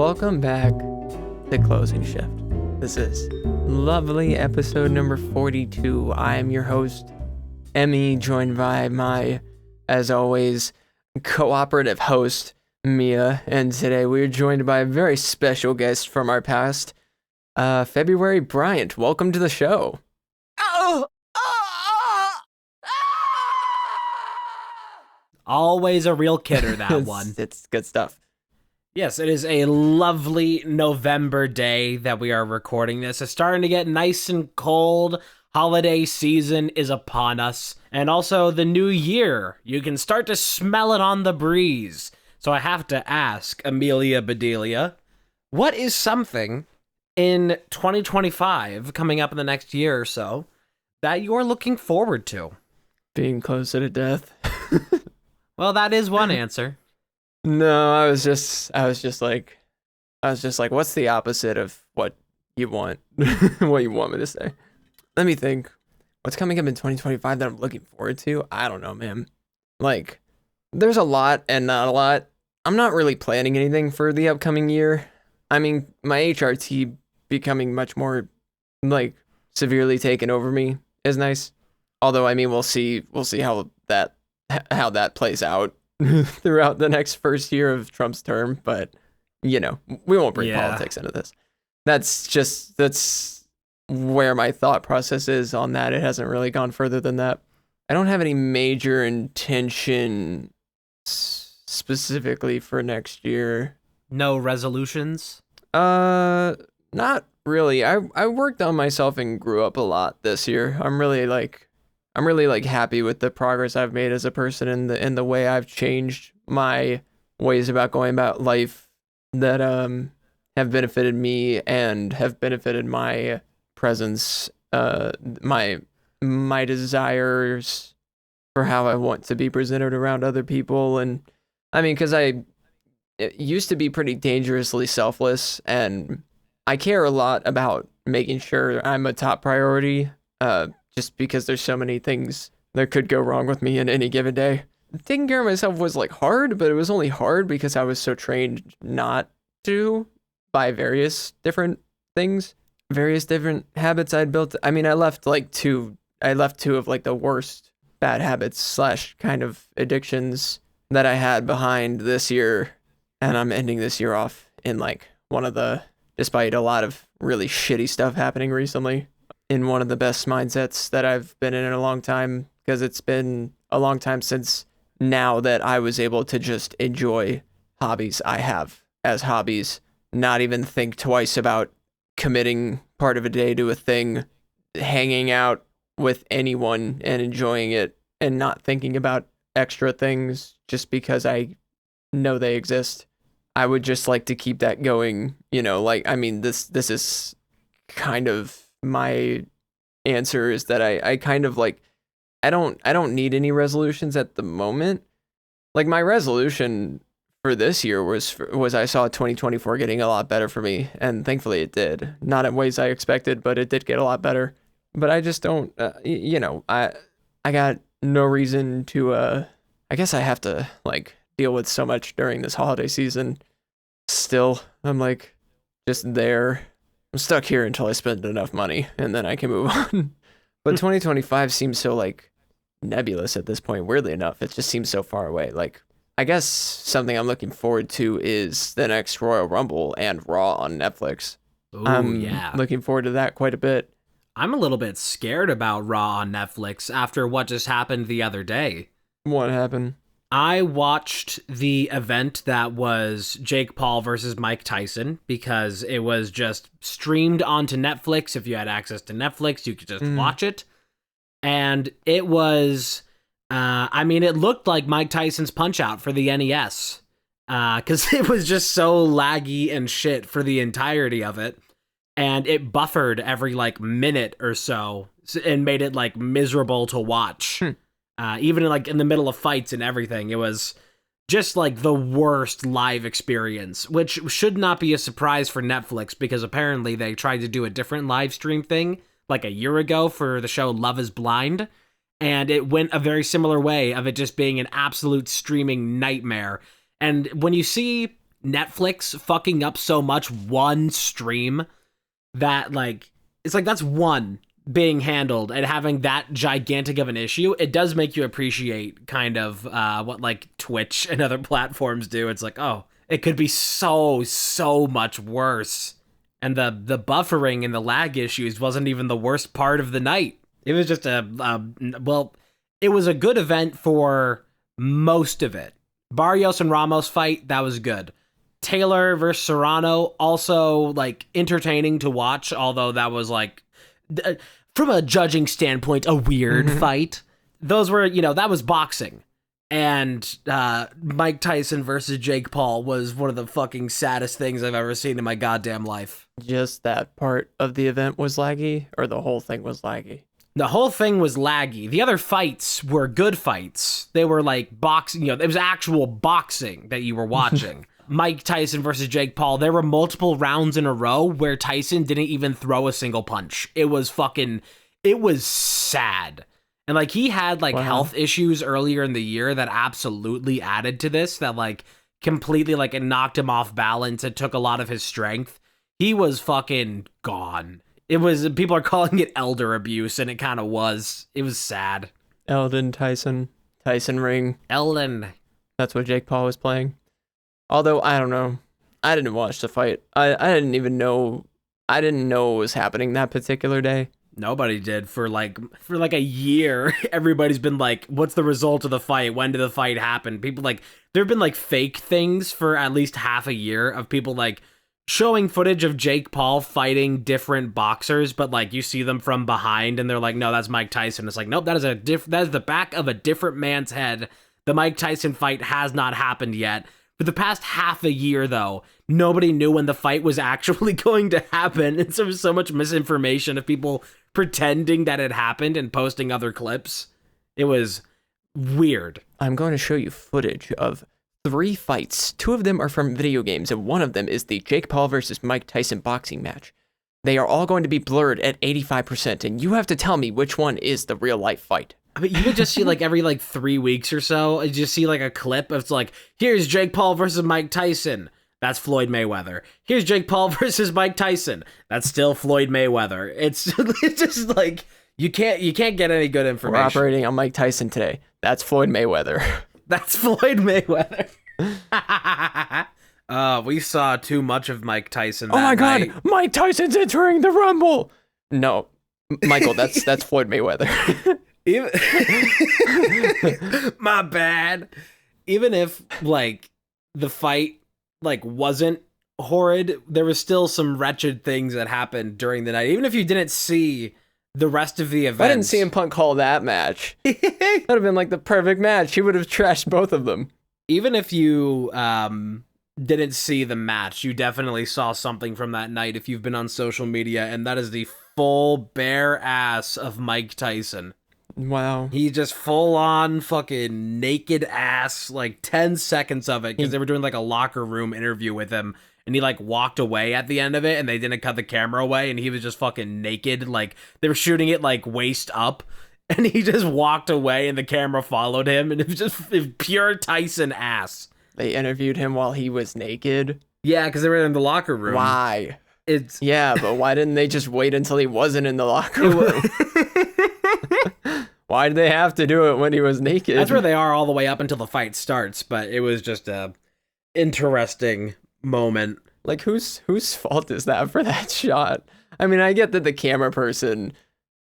welcome back to Closing Shift. This is lovely episode number 42. I am your host, Emmy, joined by my, as always, cooperative host, Mia. And today we are joined by a very special guest from our past, February Bryant. Welcome to the show. Always a real kidder, that one. It's good stuff. Yes, it is a lovely November day that we are recording this. It's starting to get nice and cold. Holiday season is upon us. And also the new year. You can start to smell it on the breeze. So I have to ask, Amelia Bedelia, what is something in 2025, coming up in the next year or so, that you're looking forward to? Being closer to death. Well, that is one answer. No, I was just like, what's the opposite of what you want? What you want me to say? Let me think. What's coming up in 2025 that I'm looking forward to? I don't know, man. Like, there's a lot and not a lot. I'm not really planning anything for the upcoming year. I mean, my HRT becoming much more, like, severely taken over me is nice. Although, I mean, we'll see how that plays out throughout the next first year of Trump's term, but you know, we won't bring politics into this. That's where my thought process is on that. It hasn't really gone further than that. I don't have any major intention specifically for next year. No resolutions? Not really. I worked on myself and grew up a lot this year. I'm really happy with the progress I've made as a person and the way I've changed my ways about going about life that have benefited me and have benefited my presence, my desires for how I want to be presented around other people. And I mean, because I used to be pretty dangerously selfless, and I care a lot about making sure I'm a top priority, just because there's so many things that could go wrong with me in any given day. Taking care of myself was like hard, but it was only hard because I was so trained not to by various different things, various different habits I'd built. I mean, I left two of like the worst bad habits / kind of addictions that I had behind this year. And I'm ending this year off in like despite a lot of really shitty stuff happening recently, in one of the best mindsets that I've been in a long time, because it's been a long time since now that I was able to just enjoy hobbies I have as hobbies, not even think twice about committing part of a day to a thing, hanging out with anyone and enjoying it and not thinking about extra things just because I know they exist. I would just like to keep that going, you know, like, I mean, this is kind of my answer is that I kind of like, I don't need any resolutions at the moment. Like, my resolution for this year was I saw 2024 getting a lot better for me, and thankfully it did. Not in ways I expected, but it did get a lot better. But I just don't, I got no reason to, I guess I have to like deal with so much during this holiday season. Still, I'm like just there. I'm stuck here until I spend enough money, and then I can move on. But 2025 seems so like nebulous at this point. Weirdly enough, it just seems so far away. Like, I guess something I'm looking forward to is the next Royal Rumble and Raw on Netflix. Oh, yeah. Looking forward to that quite a bit. I'm a little bit scared about Raw on Netflix after what just happened the other day. What happened? I watched the event that was Jake Paul versus Mike Tyson because it was just streamed onto Netflix. If you had access to Netflix, you could just watch it. And it was, it looked like Mike Tyson's Punch-Out for the NES. Because it was just so laggy and shit for the entirety of it. And it buffered every like minute or so and made it like miserable to watch. Even like in the middle of fights and everything, it was just like the worst live experience, which should not be a surprise for Netflix because apparently they tried to do a different live stream thing like a year ago for the show Love is Blind, and it went a very similar way of it just being an absolute streaming nightmare. And when you see Netflix fucking up so much one stream that like it's like that's one being handled and having that gigantic of an issue. It does make you appreciate kind of what like Twitch and other platforms do. It's like, oh, it could be so much worse. And the buffering and the lag issues wasn't even the worst part of the night. It was just well, it was a good event for most of it. Barrios and Ramos fight, that was good. Taylor versus Serrano, also like entertaining to watch, although that was like from a judging standpoint a weird fight. Those were, that was boxing. And Mike Tyson versus Jake Paul was one of the fucking saddest things I've ever seen in my goddamn life. Just that part of the event was laggy, or the whole thing was laggy? The whole thing was laggy. The other fights were good fights. They were like boxing, it was actual boxing that you were watching. Mike Tyson versus Jake Paul, there were multiple rounds in a row where Tyson didn't even throw a single punch. It was sad. And like he had like health issues earlier in the year that absolutely added to this, that like completely like it knocked him off balance. It took a lot of his strength. He was fucking gone. It was, people are calling it elder abuse, and it kind of was. It was sad. Tyson ring. Elden. That's what Jake Paul was playing. Although, I don't know. I didn't watch the fight. I didn't even know. I didn't know what was happening that particular day. Nobody did for like a year. Everybody's been like, what's the result of the fight? When did the fight happen? People like, there have been like fake things for at least half a year of people like showing footage of Jake Paul fighting different boxers, but like you see them from behind and they're like, no, that's Mike Tyson. It's like, nope, that is the back of a different man's head. The Mike Tyson fight has not happened yet. For the past half a year, though, nobody knew when the fight was actually going to happen. And so there was so much misinformation of people pretending that it happened and posting other clips. It was weird. I'm going to show you footage of 3 fights. 2 of them are from video games, and one of them is the Jake Paul versus Mike Tyson boxing match. They are all going to be blurred at 85%, and you have to tell me which one is the real life fight. I mean, you would just see like every like 3 weeks or so, you just see like a clip of, it's like, here's Jake Paul versus Mike Tyson. That's Floyd Mayweather. Here's Jake Paul versus Mike Tyson. That's still Floyd Mayweather. It's just like, you can't get any good information. We're operating on Mike Tyson today. That's Floyd Mayweather. That's Floyd Mayweather. We saw too much of Mike Tyson that my God, night. Mike Tyson's entering the Rumble. No, Michael, that's Floyd Mayweather. My bad. Even if like the fight like wasn't horrid, there was still some wretched things that happened during the night. Even if you didn't see the rest of the event, I didn't see CM Punk call that match. That would have been like the perfect match. He would have trashed both of them. Even if you didn't see the match, you definitely saw something from that night if you've been on social media, and that is the full bare ass of Mike Tyson. Wow. He just full on fucking naked ass, like 10 seconds of it, because they were doing like a locker room interview with him, and he like walked away at the end of it, and they didn't cut the camera away, and he was just fucking naked. Like they were shooting it like waist up, and he just walked away, and the camera followed him, and it was just pure Tyson ass. They interviewed him while he was naked? Yeah, because they were in the locker room. Why? Yeah, but why didn't they just wait until he wasn't in the locker room? Why did they have to do it when he was naked? That's where they are all the way up until the fight starts, but it was just a interesting moment. Like, whose fault is that for that shot? I mean, I get that the camera person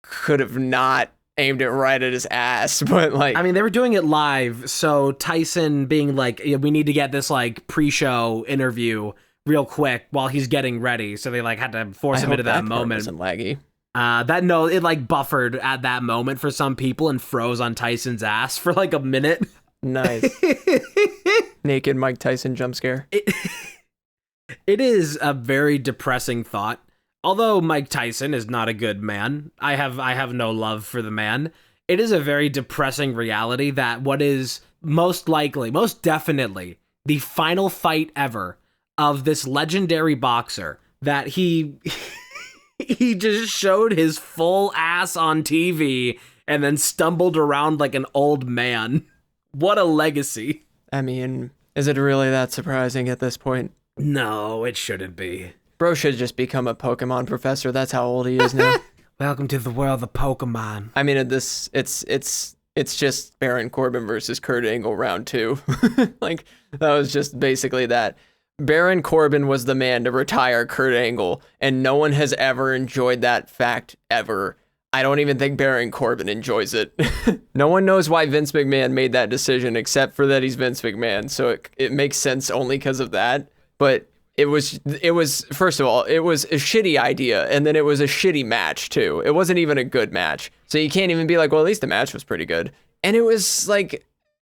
could have not aimed it right at his ass, but like, I mean, they were doing it live, so Tyson being like, we need to get this like pre-show interview real quick while he's getting ready, so they like had to force him into that moment. Wasn't laggy. It like buffered at that moment for some people and froze on Tyson's ass for like a minute. Nice. Naked Mike Tyson jump scare. It is a very depressing thought. Although Mike Tyson is not a good man, I have no love for the man. It is a very depressing reality that what is most definitely the final fight ever of this legendary boxer, that he just showed his full ass on TV and then stumbled around like an old man. What a legacy. I mean, Is it really that surprising at this point? No, it shouldn't be. Bro should just become a Pokemon professor. That's how old he is now. Welcome to the world of Pokemon. I mean, it's just Baron Corbin versus Kurt Angle round 2. Like, that was just basically that. Baron Corbin was the man to retire Kurt Angle, and no one has ever enjoyed that fact ever. I don't even think Baron Corbin enjoys it. No one knows why Vince McMahon made that decision except for that he's Vince McMahon, so it makes sense only because of that. But it was first of all, it was a shitty idea, and then it was a shitty match too. It wasn't even a good match, so you can't even be like, well, at least the match was pretty good. And it was like,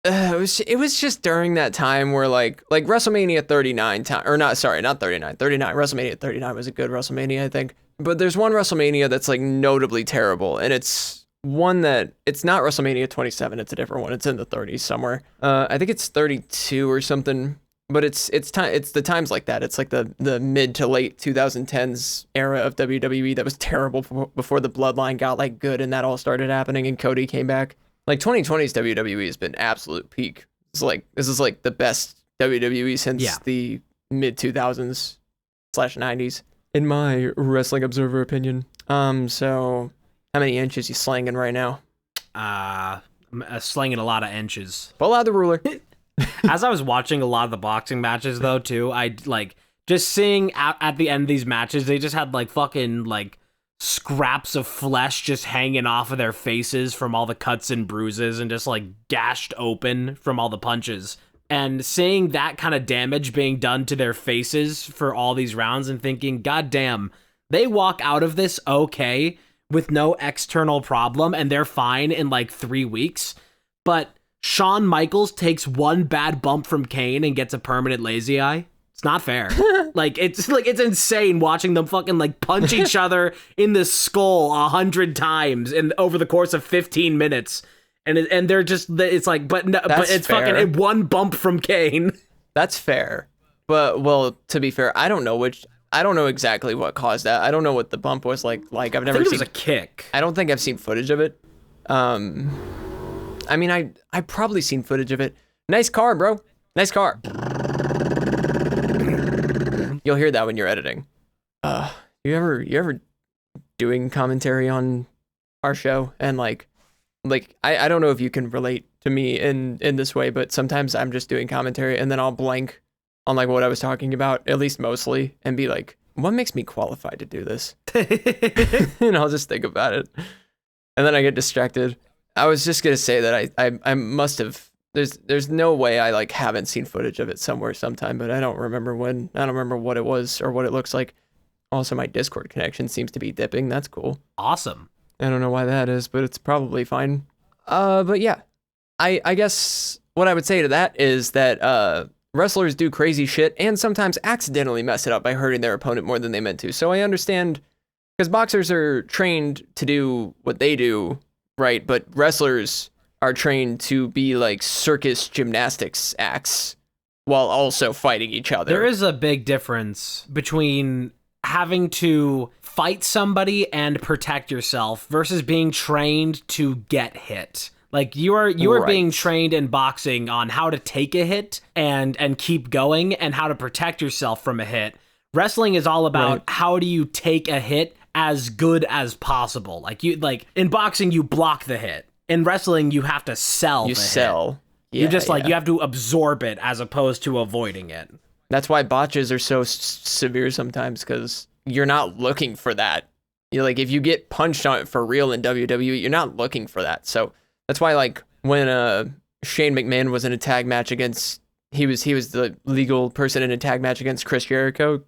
it was just during that time where like WrestleMania 39 time, or not 39. WrestleMania 39 was a good WrestleMania, I think. But there's one WrestleMania that's like notably terrible, and it's one that it's not WrestleMania 27. It's a different one. It's in the 30s somewhere. I think it's 32 or something. But it's the times like that. It's like the mid to late 2010s era of WWE that was terrible before the Bloodline got like good, and that all started happening, and Cody came back. Like 2020's WWE has been absolute peak. This is like the best WWE since the mid 2000s/90s, in my Wrestling Observer opinion. So how many inches you slanging right now? I'm slinging a lot of inches. Pull out the ruler. As I was watching a lot of the boxing matches, though, too, I like just seeing at the end of these matches, they just had like fucking like scraps of flesh just hanging off of their faces from all the cuts and bruises, and just like gashed open from all the punches. And seeing that kind of damage being done to their faces for all these rounds, and thinking, God damn, they walk out of this okay with no external problem, and they're fine in like 3 weeks. But Shawn Michaels takes one bad bump from Kane and gets a permanent lazy eye. It's not fair. It's insane watching them fucking like punch each other in the skull 100 times over the course of 15 minutes. And they're just, it's like, but it's fair. Fucking one bump from Kane. That's fair. But, well, to be fair, I don't know exactly what caused that. I don't know what the bump was like. I've never seen. It was a kick. I don't think I've seen footage of it. I mean, I've probably seen footage of it. Nice car, bro. Nice car. You'll hear that when you're editing. You ever doing commentary on our show, and like I don't know if you can relate to me in this way, but sometimes I'm just doing commentary and then I'll blank on like what I was talking about, at least mostly, and be like, what makes me qualified to do this? And I'll just think about it, and then I get distracted. I was just gonna say that I must have. There's no way I like haven't seen footage of it somewhere sometime, but I don't remember when. I don't remember what it was or what it looks like. Also, my Discord connection seems to be dipping. That's cool. Awesome. I don't know why that is, but it's probably fine. But yeah, I guess what I would say to that is that wrestlers do crazy shit and sometimes accidentally mess it up by hurting their opponent more than they meant to. So I understand, because boxers are trained to do what they do, right? But wrestlers are trained to be like circus gymnastics acts while also fighting each other. There is a big difference between having to fight somebody and protect yourself versus being trained to get hit. Like you are right. Being trained in boxing on how to take a hit and keep going, and how to protect yourself from a hit. Wrestling is all about how do you take a hit as good as possible. Like in boxing, you block the hit. In wrestling, you have to sell. You sell. Yeah, you just you have to absorb it as opposed to avoiding it. That's why botches are so severe sometimes, because you're not looking for that. You're like, if you get punched on it for real in WWE, you're not looking for that. So that's why, like, when Shane McMahon was in a tag match against, he was the legal person in a tag match against Chris Jericho,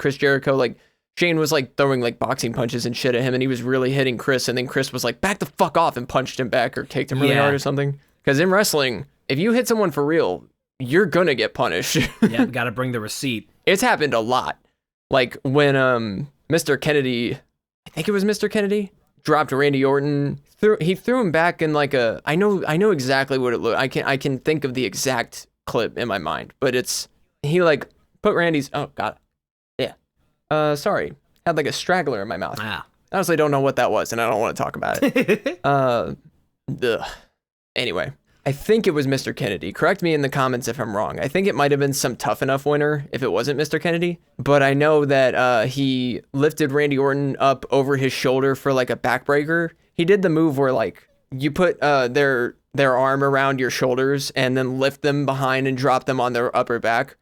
like, Shane was like throwing like boxing punches and shit at him, and he was really hitting Chris, and then Chris was like, back the fuck off, and punched him back or kicked him really hard or something. Because in wrestling, if you hit someone for real, you're gonna get punished. Yeah, gotta bring the receipt. It's happened a lot. Like when Mr. Kennedy, I think it was Mr. Kennedy, dropped Randy Orton. He threw him back in like a, I know exactly what it looked. I can think of the exact clip in my mind, but he like put Randy's, oh god. Sorry, had like a straggler in my mouth. I honestly don't know what that was, and I don't want to talk about it. Anyway, I think it was Mr. Kennedy. Correct me in the comments if I'm wrong. I think it might have been some Tough Enough winner if it wasn't Mr. Kennedy. But I know that he lifted Randy Orton up over his shoulder for like a backbreaker. He did the move where like you put their arm around your shoulders and then lift them behind and drop them on their upper back.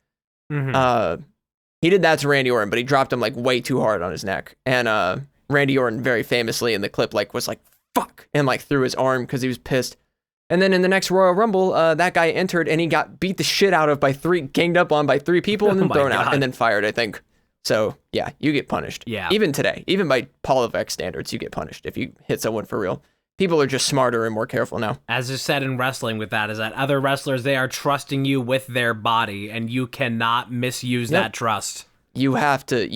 Mm-hmm. He did that to Randy Orton, but he dropped him like way too hard on his neck. And Randy Orton very famously in the clip like was like, fuck, and like threw his arm because he was pissed. And then in the next Royal Rumble, that guy entered and he got beat the shit out of ganged up on by 3 people and then thrown out and then fired, I think. So yeah, you get punished. Yeah. Even today, even by Paul Levesque standards, you get punished if you hit someone for real. People are just smarter and more careful now. As is said in wrestling with that, is that other wrestlers, they are trusting you with their body and you cannot misuse that trust. You have to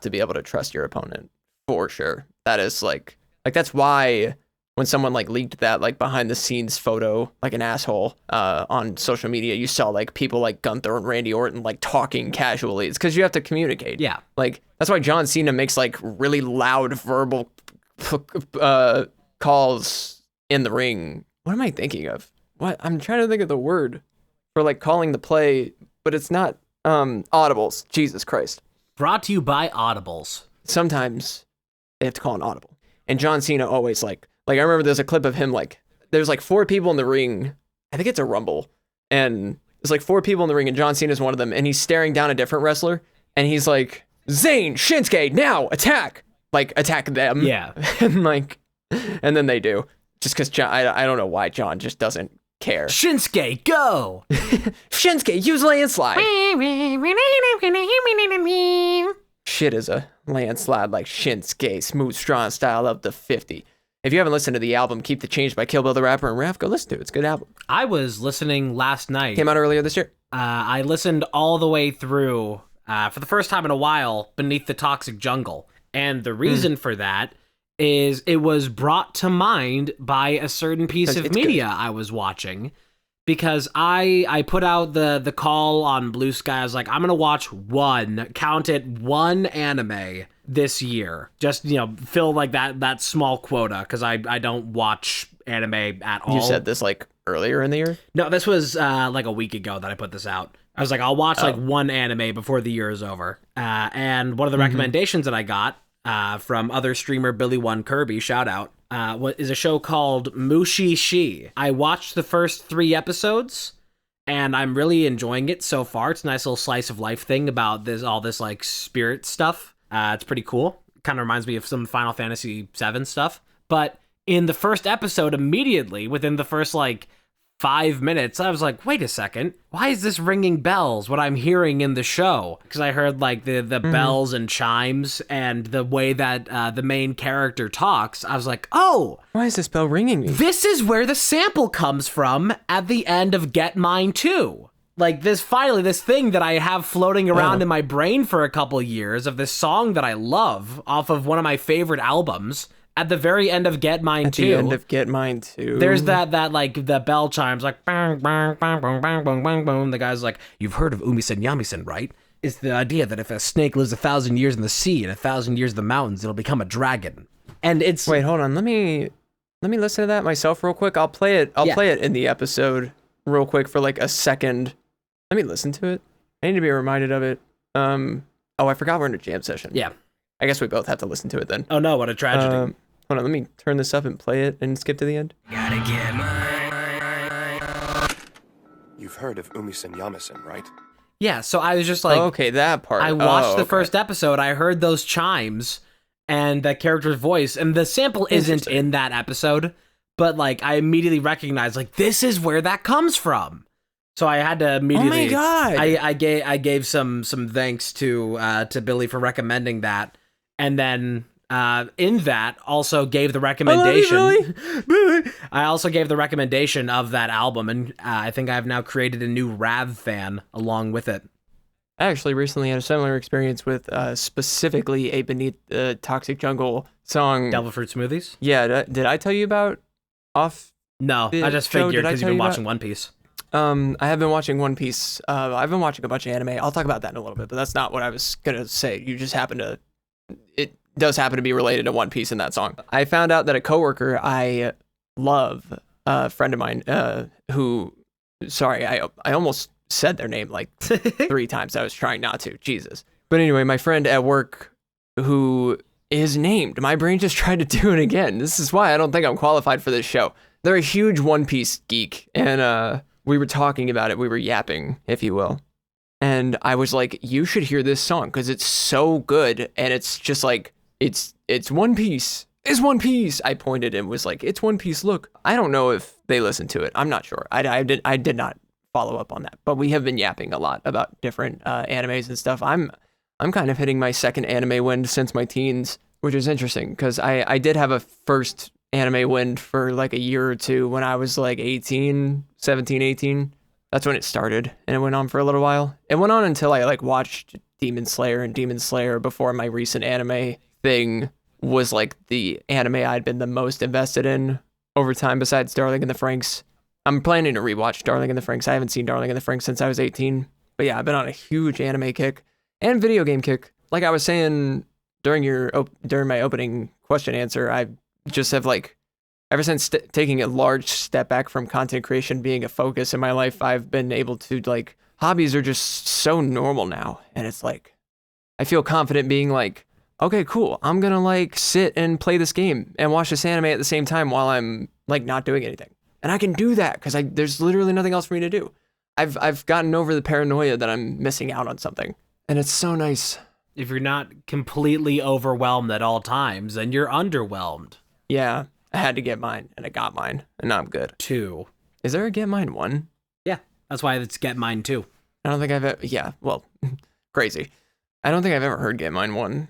be able to trust your opponent for sure. That is like that's why when someone like leaked that like behind the scenes photo like an asshole on social media, you saw like people like Gunther and Randy Orton like talking casually. It's because you have to communicate. Yeah. Like that's why John Cena makes like really loud verbal calls in the ring. What am I thinking of? What? I'm trying to think of the word for like calling the play, but it's not audibles. Jesus Christ. Brought to you by Audibles. Sometimes they have to call an audible. And John Cena always like I remember there's a clip of him like there's like 4 people in the ring. I think it's a Rumble. And there's like 4 people in the ring and John Cena's one of them. And he's staring down a different wrestler. And he's like, Zayn, Shinsuke, now attack. Like attack them. Yeah. And then they do. Just because I don't know why John just doesn't care. Shinsuke, go! Shinsuke, use landslide. Shit is a landslide like Shinsuke, smooth, strong style of the 50. If you haven't listened to the album Keep the Change by Kill Bill the Rapper and Raph, go listen to it. It's a good album. I was listening last night. Came out earlier this year. I listened all the way through, for the first time in a while, Beneath the Toxic Jungle. And the reason for that is it was brought to mind by a certain piece of media I was watching. Because I put out the call on Blue Sky. I was like, I'm going to watch one anime this year. Just, fill like that small quota because I don't watch anime at all. You said this like earlier in the year? No, this was like a week ago that I put this out. I was like, I'll watch like one anime before the year is over. And one of the recommendations that I got from other streamer Billy One Kirby, shout out, what is a show called Mushi Shi. I watched the first 3 episodes and I'm really enjoying it so far. It's a nice little slice of life thing about all this like spirit stuff. It's pretty cool. Kind of reminds me of some Final Fantasy VII stuff. But in the first episode, immediately within the first like 5 minutes, I was like, wait a second, why is this ringing bells, what I'm hearing in the show? Because I heard like the bells and chimes and the way that the main character talks. I was like, oh, why is this bell ringing me? This is where the sample comes from at the end of Get Mine 2. Like this thing that I have floating around in my brain for a couple years of this song that I love off of one of my favorite albums. At the very end of Get Mine 2. At the end of Get Mine 2. There's that like the bell chimes like bang bang bang bang bang bang bang bang. The guy's like, you've heard of Umisen Yamisen, right? It's the idea that if a snake lives 1,000 years in the sea and 1,000 years in the mountains, it'll become a dragon. And it's wait, hold on. Let me listen to that myself real quick. I'll play it. I'll play it in the episode real quick for like a second. Let me listen to it. I need to be reminded of it. Oh, I forgot we're in a jam session. Yeah. I guess we both have to listen to it then. Oh no, what a tragedy. Hold on, let me turn this up and play it and skip to the end. Gotta get mine. You've heard of Umisen Yamisen, right? Yeah, so I was just like... okay, that part. I watched the first episode, I heard those chimes and that character's voice, and the sample isn't in that episode, but like I immediately recognized, like, this is where that comes from. So I had to immediately... Oh my god! I gave some thanks to Billy for recommending that, and then... in that also gave the recommendation. I also gave the recommendation of that album, and I think I've now created a new Rav fan along with it. I actually recently had a similar experience with specifically a Beneath the Toxic Jungle song. Devil Fruit Smoothies? Yeah, did I tell you about off? No, I just figured because you've been watching One Piece. I have been watching One Piece. I've been watching a bunch of anime. I'll talk about that in a little bit, but that's not what I was gonna say. You just happen to it does happen to be related to One Piece in that song. I found out that a coworker I love friend of mine who, sorry, I almost said their name like 3 times. I was trying not to. Jesus. But anyway, my friend at work who is named. My brain just tried to do it again. This is why I don't think I'm qualified for this show. They're a huge One Piece geek, and we were talking about it. We were yapping, if you will. And I was like, you should hear this song because it's so good, and it's just like, it's One Piece. It's One Piece. I pointed and was like, it's One Piece. Look, I don't know if they listened to it. I'm not sure. I did not follow up on that, but we have been yapping a lot about different animes and stuff. I'm kind of hitting my second anime wind since my teens, which is interesting because I did have a first anime wind for like a year or two when I was like 17, 18. That's when it started, and it went on for a little while. It went on until I like watched Demon Slayer, and Demon Slayer before my recent anime thing was like the anime I'd been the most invested in over time besides Darling in the Franxx. I'm planning to rewatch Darling in the Franxx. I haven't seen Darling in the Franxx since I was 18. But yeah, I've been on a huge anime kick and video game kick. Like I was saying during my opening question answer, I just have like, ever since taking a large step back from content creation being a focus in my life, I've been able to like, hobbies are just so normal now. And it's like, I feel confident being like, okay, cool. I'm gonna like sit and play this game and watch this anime at the same time while I'm like not doing anything. And I can do that because there's literally nothing else for me to do. I've gotten over the paranoia that I'm missing out on something. And it's so nice. If you're not completely overwhelmed at all times, then you're underwhelmed. Yeah, I had to get mine, and I got mine, and now I'm good. 2. Is there a Get Mine 1? Yeah, that's why it's Get Mine 2. I don't think I've ever, yeah, well, crazy. I don't think I've ever heard Get Mine 1.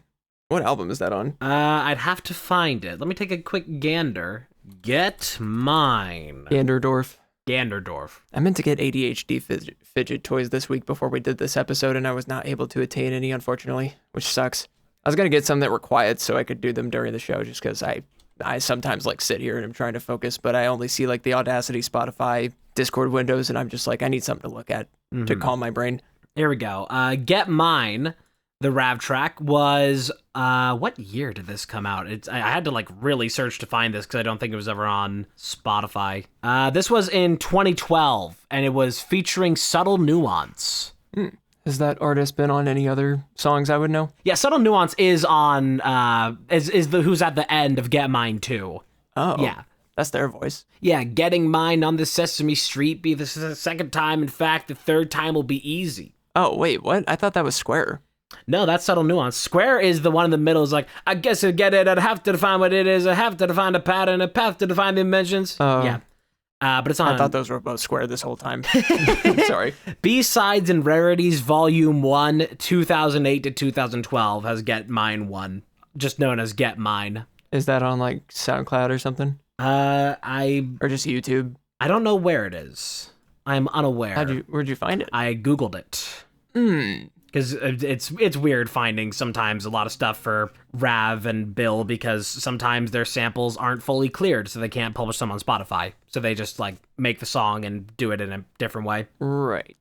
What album is that on? I'd have to find it. Let me take a quick gander. Get Mine. Ganderdorf. Ganderdorf. I meant to get ADHD fidget toys this week before we did this episode, and I was not able to attain any, unfortunately, which sucks. I was going to get some that were quiet so I could do them during the show, just because I sometimes like sit here and I'm trying to focus, but I only see like the Audacity, Spotify, Discord windows, and I'm just like, I need something to look at to calm my brain. Here we go. Get Mine, the Rav track, was, what year did this come out? I had to like really search to find this because I don't think it was ever on Spotify. This was in 2012, and it was featuring Subtle Nuance. Has that artist been on any other songs I would know? Yeah, Subtle Nuance is on, is the who's at the end of Get Mine 2. Oh. Yeah. That's their voice. Yeah, getting mine on the Sesame Street be the second time. In fact, the third time will be easy. Oh, wait, what? I thought that was Square. No, that's Subtle Nuance. Square is the one in the middle. Is like, I guess I get it. I'd have to define what it is. I have to define a pattern. I have to define the dimensions. Yeah. But it's on. I thought those were both Square this whole time. Sorry. B-Sides and Rarities Volume 1, 2008 to 2012 has Get Mine 1, just known as Get Mine. Is that on like SoundCloud or something? Or just YouTube? I don't know where it is. I'm unaware. Where'd you find it? I Googled it. Because it's weird finding sometimes a lot of stuff for Rav and Bill because sometimes their samples aren't fully cleared, so they can't publish them on Spotify. So they just like make the song and do it in a different way. Right.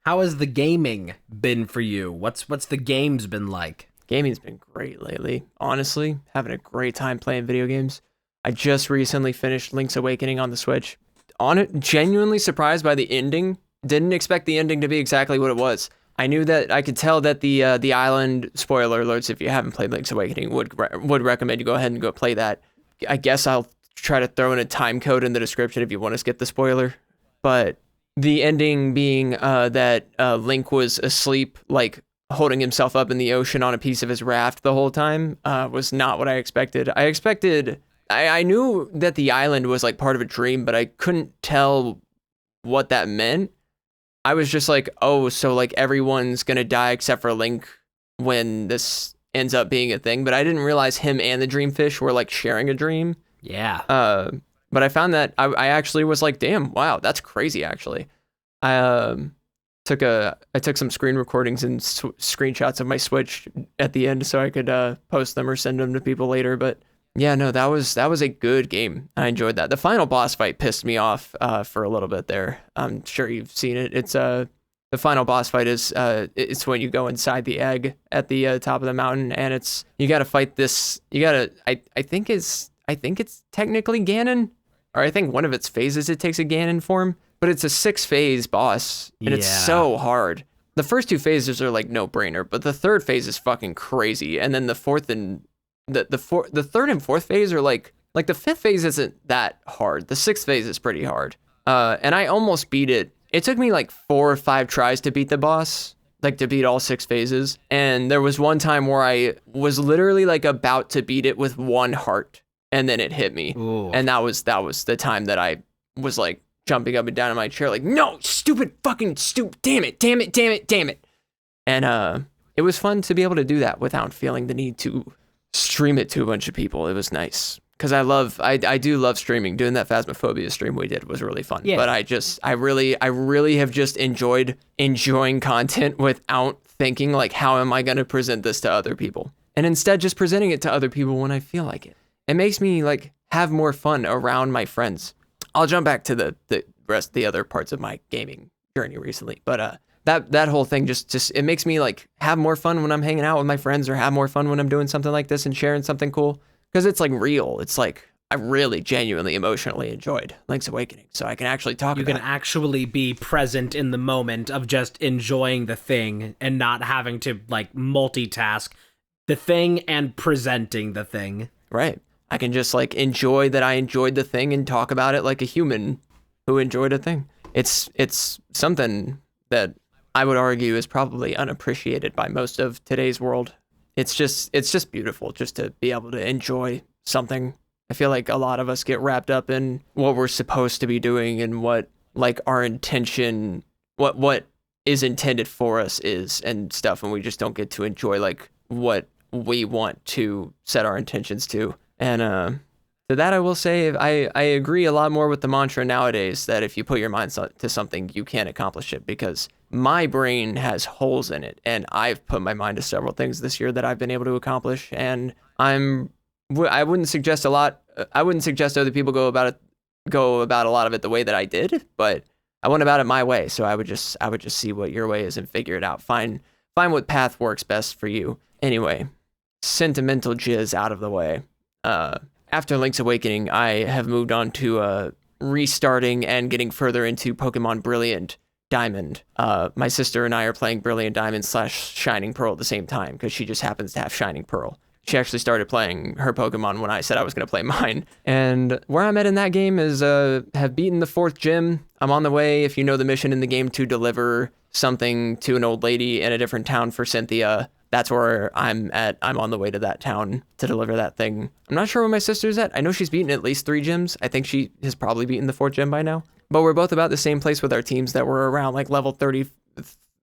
How has the gaming been for you? What's the games been like? Gaming's been great lately. Honestly, having a great time playing video games. I just recently finished Link's Awakening on the Switch. On it, genuinely surprised by the ending. Didn't expect the ending to be exactly what it was. I knew that I could tell that the island, spoiler alerts, if you haven't played Link's Awakening, would recommend you go ahead and go play that. I guess I'll try to throw in a time code in the description if you want to skip the spoiler. But the ending being that Link was asleep, like holding himself up in the ocean on a piece of his raft the whole time, was not what I expected. I knew that the island was like part of a dream, but I couldn't tell what that meant. I was just like, oh, so like everyone's gonna die except for Link when this ends up being a thing. But I didn't realize him and the Dreamfish were like sharing a dream. Yeah. But I found that I actually was like, damn, wow, that's crazy. Actually, I took some screen recordings and screenshots of my Switch at the end so I could post them or send them to people later. But yeah, no, that was a good game. I enjoyed that. The final boss fight pissed me off for a little bit there. I'm sure you've seen it. It's the final boss fight is it's when you go inside the egg at the top of the mountain, and you got to fight this. I think it's technically Ganon. or I think one of its phases it takes a Ganon form, but it's a 6-phase boss, and it's so hard. The first 2 phases are like no brainer, but the third phase is fucking crazy, and then the fourth and the third and fourth phase are like the 5th phase isn't that hard. The 6th phase is pretty hard, and I almost beat it. It took me like 4 or 5 tries to beat the boss, like to beat all 6 phases, and there was one time where I was literally like about to beat it with 1 heart, and then it hit me. Ooh. And that was the time that I was like jumping up and down in my chair, like, no, stupid, damn it. And it was fun to be able to do that without feeling the need to stream it to a bunch of people. It was nice. Because I do love streaming. Doing that Phasmophobia stream we did was really fun. Yeah. But I really have just enjoying content without thinking like, how am I going to present this to other people? And instead just presenting it to other people when I feel like it. It makes me like have more fun around my friends. I'll jump back to the rest of the other parts of my gaming journey recently. But that whole thing just it makes me like have more fun when I'm hanging out with my friends, or have more fun when I'm doing something like this and sharing something cool. Because it's like real. It's like I really genuinely emotionally enjoyed Link's Awakening. So I can actually talk about it. You can actually be present in the moment of just enjoying the thing and not having to like multitask the thing and presenting the thing. Right. I can just like enjoy that I enjoyed the thing and talk about it like a human who enjoyed a thing. It's something that I would argue is probably unappreciated by most of today's world. It's just beautiful just to be able to enjoy something. I feel like a lot of us get wrapped up in what we're supposed to be doing and what like our intention, what is intended for us is and stuff, and we just don't get to enjoy like what we want to set our intentions to. And to that I will say I agree a lot more with the mantra nowadays that if you put your mind to something, you can accomplish it, because my brain has holes in it, and I've put my mind to several things this year that I've been able to accomplish, and I wouldn't suggest other people go about a lot of it the way that I did, but I went about it my way. So I would just see what your way is and figure it out. Find what path works best for you. Anyway, sentimental jizz out of the way. After Link's Awakening, I have moved on to restarting and getting further into Pokemon Brilliant Diamond. My sister and I are playing Brilliant Diamond / Shining Pearl at the same time, because she just happens to have Shining Pearl. She actually started playing her Pokemon when I said I was going to play mine. And where I'm at in that game is have beaten the 4th gym. I'm on the way, if you know the mission in the game, to deliver something to an old lady in a different town for Cynthia. That's where I'm at. I'm on the way to that town to deliver that thing. I'm not sure where my sister's at. I know she's beaten at least 3 gyms. I think she has probably beaten the 4th gym by now. But we're both about the same place with our teams, that we're around like level 30,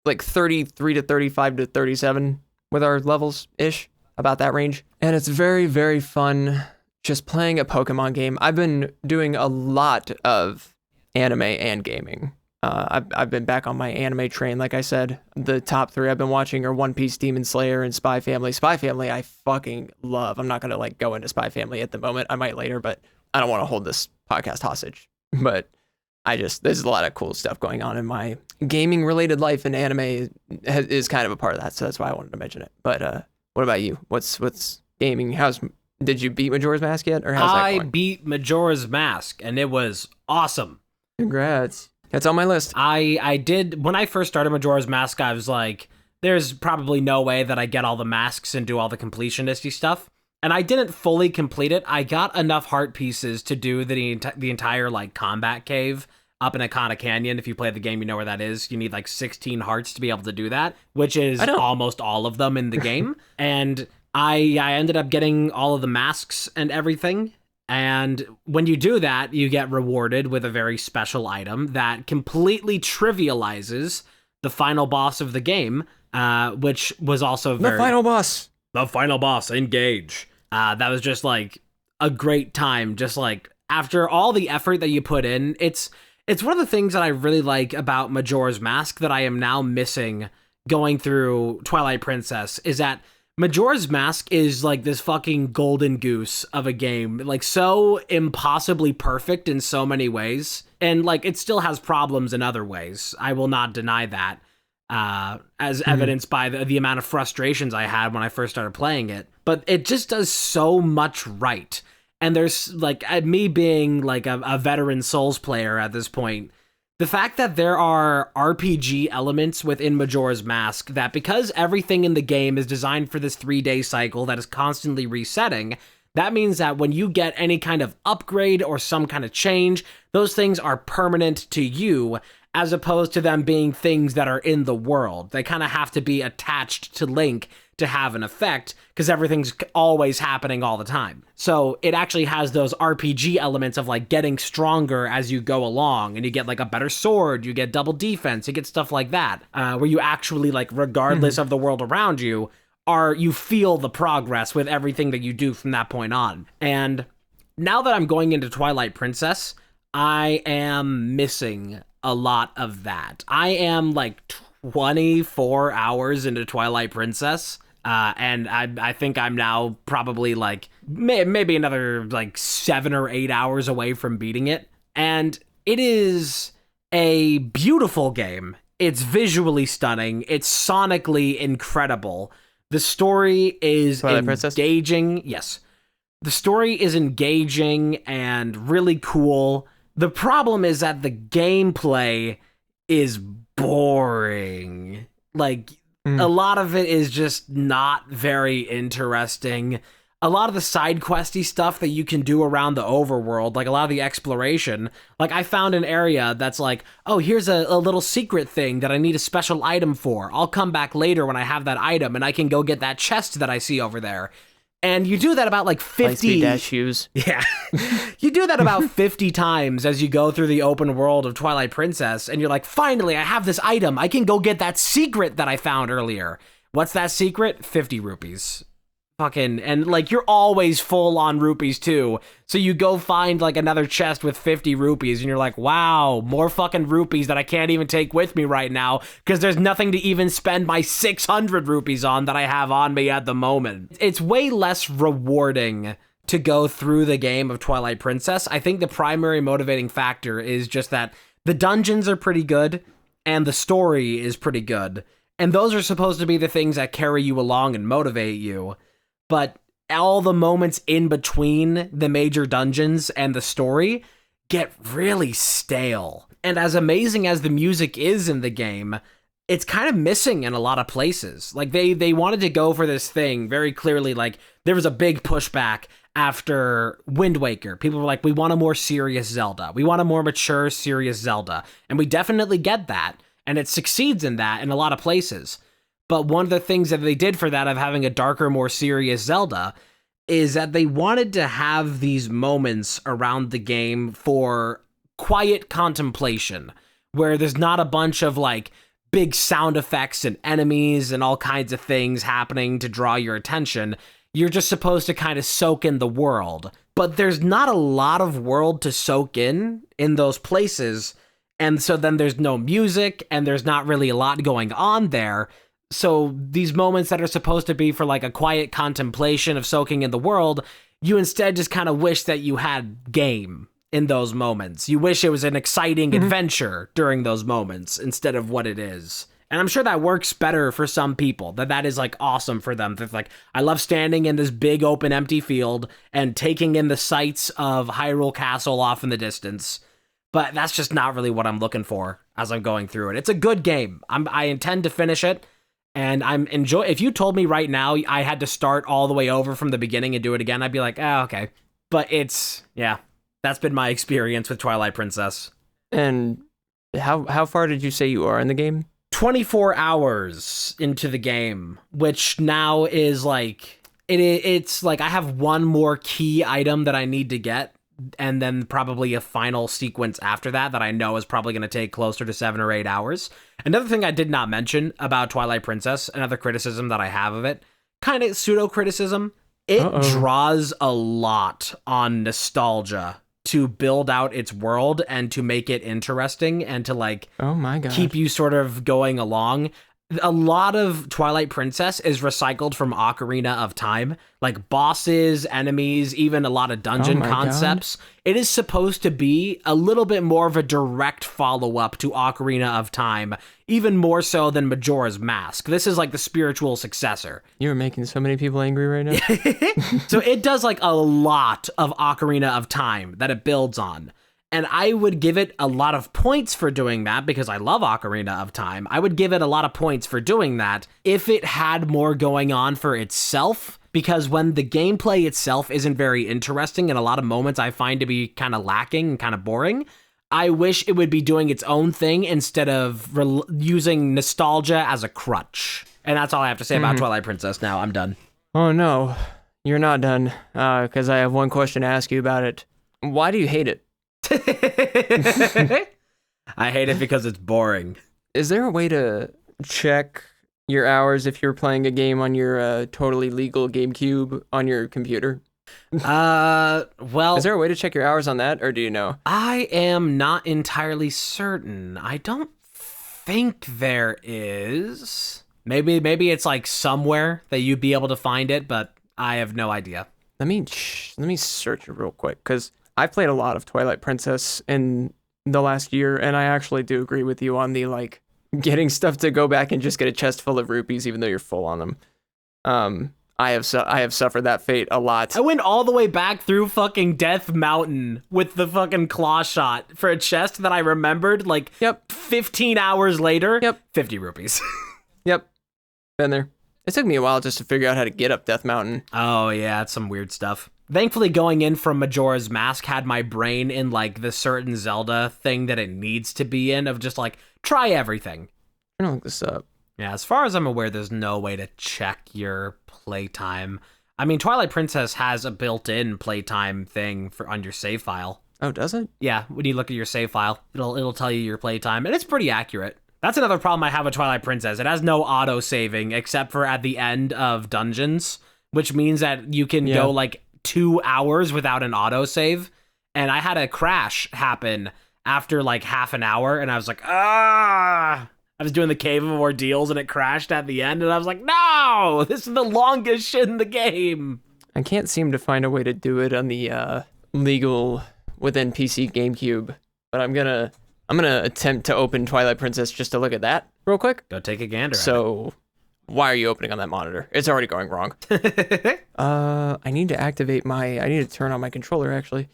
like 33 to 35 to 37 with our levels-ish, about that range. And it's very, very fun just playing a Pokemon game. I've been doing a lot of anime and gaming. I've been back on my anime train, like I said. The top 3 I've been watching are One Piece, Demon Slayer, and Spy Family. Spy Family I fucking love. I'm not going to like go into Spy Family at the moment. I might later, but I don't want to hold this podcast hostage. But there's a lot of cool stuff going on in my gaming related life, and anime is kind of a part of that. So that's why I wanted to mention it. But what about you? What's gaming? Did you beat Majora's Mask yet, or how's that going? I beat Majora's Mask, and it was awesome. Congrats. That's on my list. I did, when I first started Majora's Mask, I was like, there's probably no way that I get all the masks and do all the completionisty stuff. And I didn't fully complete it. I got enough heart pieces to do the entire like combat cave up in Akana Canyon. If you play the game, you know where that is. You need like 16 hearts to be able to do that, which is almost all of them in the game. And I ended up getting all of the masks and everything. And when you do that, you get rewarded with a very special item that completely trivializes the final boss of the game, which was also the final boss. The final boss, engage. That was just like a great time. Just like after all the effort that you put in, it's one of the things that I really like about Majora's Mask that I am now missing going through Twilight Princess, is that Majora's Mask is like this fucking golden goose of a game, like so impossibly perfect in so many ways, and like it still has problems in other ways. I will not deny that, as evidenced by the amount of frustrations I had when I first started playing it. But it just does so much right, And there's like me being like a veteran Souls player at this point, the fact that there are RPG elements within Majora's Mask that, because everything in the game is designed for this 3-day cycle that is constantly resetting, that means that when you get any kind of upgrade or some kind of change, those things are permanent to you, as opposed to them being things that are in the world. They kind of have to be attached to Link to have an effect, because everything's always happening all the time. So it actually has those RPG elements of like getting stronger as you go along, and you get like a better sword, you get double defense, you get stuff like that, where you actually, like, regardless of the world around you, you feel the progress with everything that you do from that point on. And now that I'm going into Twilight Princess, I am missing a lot of that. I am like 24 hours into Twilight Princess, and I think I'm now probably like maybe another like 7 or 8 hours away from beating it. And it is a beautiful game. It's visually stunning. It's sonically incredible. The story is engaging. Yes. The story is engaging and really cool. The problem is that the gameplay is boring. Like, a lot of it is just not very interesting. A lot of the side questy stuff that you can do around the overworld, like a lot of the exploration, like I found an area that's like, oh, here's a little secret thing that I need a special item for. I'll come back later when I have that item and I can go get that chest that I see over there. And you do that about like 50 dash shoes. Yeah. You do that about 50 times as you go through the open world of Twilight Princess, and you're like, finally, I have this item. I can go get that secret that I found earlier. What's that secret? 50 rupees. And like, you're always full on rupees too. So you go find like another chest with 50 rupees and you're like, wow, more fucking rupees that I can't even take with me right now because there's nothing to even spend my 600 rupees on that I have on me at the moment. It's way less rewarding to go through the game of Twilight Princess. I think the primary motivating factor is just that the dungeons are pretty good and the story is pretty good. And those are supposed to be the things that carry you along and motivate you. But all the moments in between the major dungeons and the story get really stale. And as amazing as the music is in the game, it's kind of missing in a lot of places. Like, they wanted to go for this thing very clearly. Like, there was a big pushback after Wind Waker. People were like, we want a more serious Zelda. We want a more mature, serious Zelda. And we definitely get that. And it succeeds in that in a lot of places. But one of the things that they did for that of having a darker, more serious Zelda is that they wanted to have these moments around the game for quiet contemplation, where there's not a bunch of like big sound effects and enemies and all kinds of things happening to draw your attention. You're just supposed to kind of soak in the world. But there's not a lot of world to soak in those places. And so then there's no music and there's not really a lot going on there. So these moments that are supposed to be for like a quiet contemplation of soaking in the world, you instead just kind of wish that you had game in those moments. You wish it was an exciting adventure during those moments instead of what it is. And I'm sure that works better for some people, that is like awesome for them. They're like, I love standing in this big open empty field and taking in the sights of Hyrule Castle off in the distance. But that's just not really what I'm looking for as I'm going through it. It's a good game. I intend to finish it. And if you told me right now I had to start all the way over from the beginning and do it again, I'd be like, oh, okay. But that's been my experience with Twilight Princess. And how far did you say you are in the game? 24 hours into the game, which now is like, it's like I have one more key item that I need to get, and then probably a final sequence after that I know is probably going to take closer to 7 or 8 hours. Another thing I did not mention about Twilight Princess, another criticism that I have of it, kind of pseudo-criticism, it draws a lot on nostalgia to build out its world and to make it interesting and to like oh my God, keep you sort of going along. a lot of Twilight Princess is recycled from Ocarina of Time, like bosses, enemies, even a lot of dungeon concepts. God. It is supposed to be a little bit more of a direct follow-up to Ocarina of Time, even more so than Majora's Mask. This is like the spiritual successor. You're making so many people angry right now. So it does like a lot of Ocarina of Time that it builds on. And I would give it a lot of points for doing that because I love Ocarina of Time. I would give it a lot of points for doing that if it had more going on for itself, because when the gameplay itself isn't very interesting and a lot of moments I find to be kind of lacking and kind of boring, I wish it would be doing its own thing instead of using nostalgia as a crutch. And that's all I have to say about Twilight Princess now. I'm done. Oh no, you're not done, because I have one question to ask you about it. Why do you hate it? I hate it because it's boring. Is there a way to check your hours if you're playing a game on your totally legal GameCube on your computer? Well... Is there a way to check your hours on that, or do you know? I am not entirely certain. I don't think there is. Maybe it's like somewhere that you'd be able to find it, but I have no idea. Let me search it real quick, because I've played a lot of Twilight Princess in the last year, and I actually do agree with you on the, like, getting stuff to go back and just get a chest full of rupees, even though you're full on them. I have suffered that fate a lot. I went all the way back through fucking Death Mountain with the fucking claw shot for a chest that I remembered, like, 15 hours later. 50 rupees. Yep. Been there. It took me a while just to figure out how to get up Death Mountain. Oh, yeah, it's some weird stuff. Thankfully, going in from Majora's Mask had my brain in, like, the certain Zelda thing that it needs to be in, of just, like, try everything. I'm gonna look this up. Yeah, as far as I'm aware, there's no way to check your playtime. I mean, Twilight Princess has a built-in playtime thing on your save file. Oh, does it? Yeah, when you look at your save file, it'll tell you your playtime, and it's pretty accurate. That's another problem I have with Twilight Princess. It has no auto-saving, except for at the end of dungeons, which means that you can go, like, 2 hours without an autosave, and I had a crash happen after like half an hour, and I was like, I was doing the Cave of Ordeals, and it crashed at the end, and I was like, no, this is the longest shit in the game. I can't seem to find a way to do it on the legal within PC GameCube, but I'm gonna attempt to open Twilight Princess just to look at that real quick. Go take a gander. So, why are you opening on that monitor? It's already going wrong. I need to turn on my controller, actually.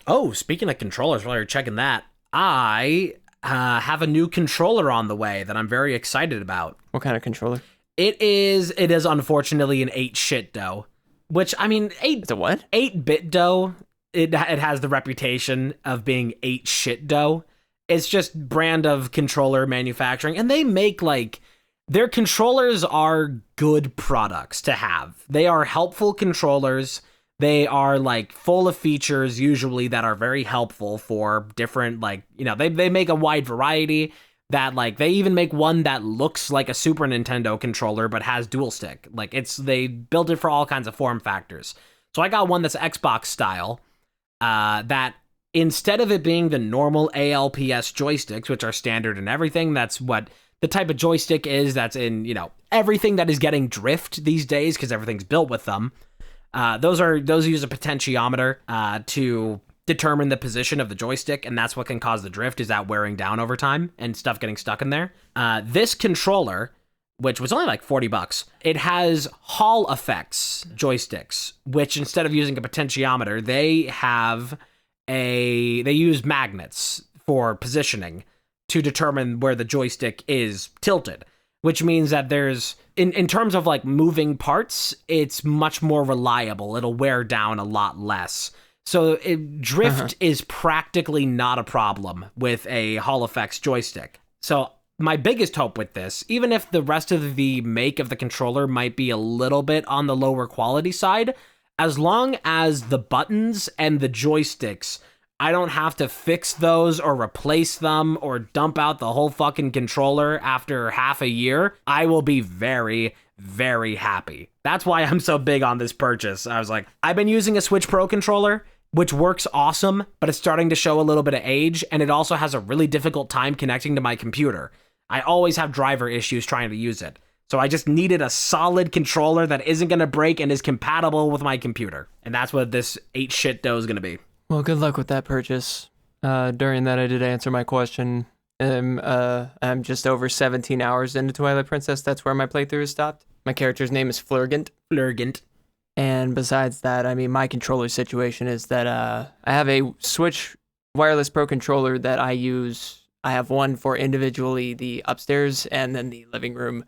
Oh, speaking of controllers, while you're checking that, I have a new controller on the way that I'm very excited about. What kind of controller? It is unfortunately an 8-shit dough, which, I mean, It's a what? 8-bit dough, it has the reputation of being 8-shit dough. It's just brand of controller manufacturing, and they make, like, their controllers are good products to have. They are helpful controllers. They are, like, full of features, usually, that are very helpful for different, like, you know, they make a wide variety that, like, they even make one that looks like a Super Nintendo controller but has dual stick. Like, they built it for all kinds of form factors. So I got one that's Xbox style, that instead of it being the normal ALPS joysticks, which are standard and everything, that's what the type of joystick is that's in, you know, everything that is getting drift these days because everything's built with them. Those use a potentiometer to determine the position of the joystick, and that's what can cause the drift, is that wearing down over time and stuff getting stuck in there. This controller, which was only like $40, it has Hall effects joysticks, which instead of using a potentiometer, they use magnets for positioning to determine where the joystick is tilted, which means that there's, in terms of like moving parts, it's much more reliable. It'll wear down a lot less. So drift is practically not a problem with a Hall effects joystick. So my biggest hope with this, even if the rest of the make of the controller might be a little bit on the lower quality side, as long as the buttons and the joysticks, I don't have to fix those or replace them or dump out the whole fucking controller after half a year, I will be very, very happy. That's why I'm so big on this purchase. I was like, I've been using a Switch Pro controller, which works awesome, but it's starting to show a little bit of age, and it also has a really difficult time connecting to my computer. I always have driver issues trying to use it. So I just needed a solid controller that isn't going to break and is compatible with my computer. And that's what this 8 shit dough is going to be. Well, good luck with that purchase. During that, I did answer my question. I'm just over 17 hours into Twilight Princess. That's where my playthrough is stopped. My character's name is Flurgant. And besides that, I mean, my controller situation is that I have a Switch Wireless Pro controller that I use. I have one for individually the upstairs and then the living room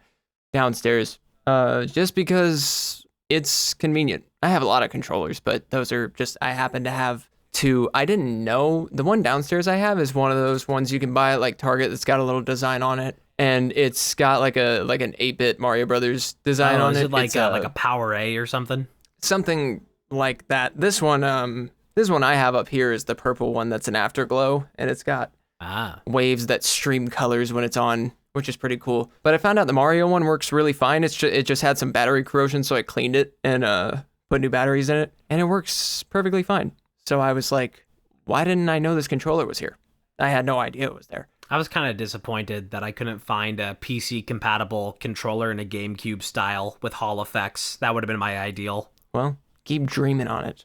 downstairs, just because it's convenient. I have a lot of controllers, but those are just, I happen to have two. I didn't know the one downstairs I have is one of those ones you can buy at like Target that's got a little design on it, and it's got like an 8-bit Mario Brothers design on it. Is it like a Power A or something? Something like that. This one I have up here is the purple one that's an afterglow, and it's got waves that stream colors when it's on, which is pretty cool. But I found out the Mario one works really fine. It just had some battery corrosion, so I cleaned it and put new batteries in it, and it works perfectly fine. So I was like, why didn't I know this controller was here? I had no idea it was there. I was kind of disappointed that I couldn't find a PC-compatible controller in a GameCube style with Hall effects. That would have been my ideal. Well, keep dreaming on it.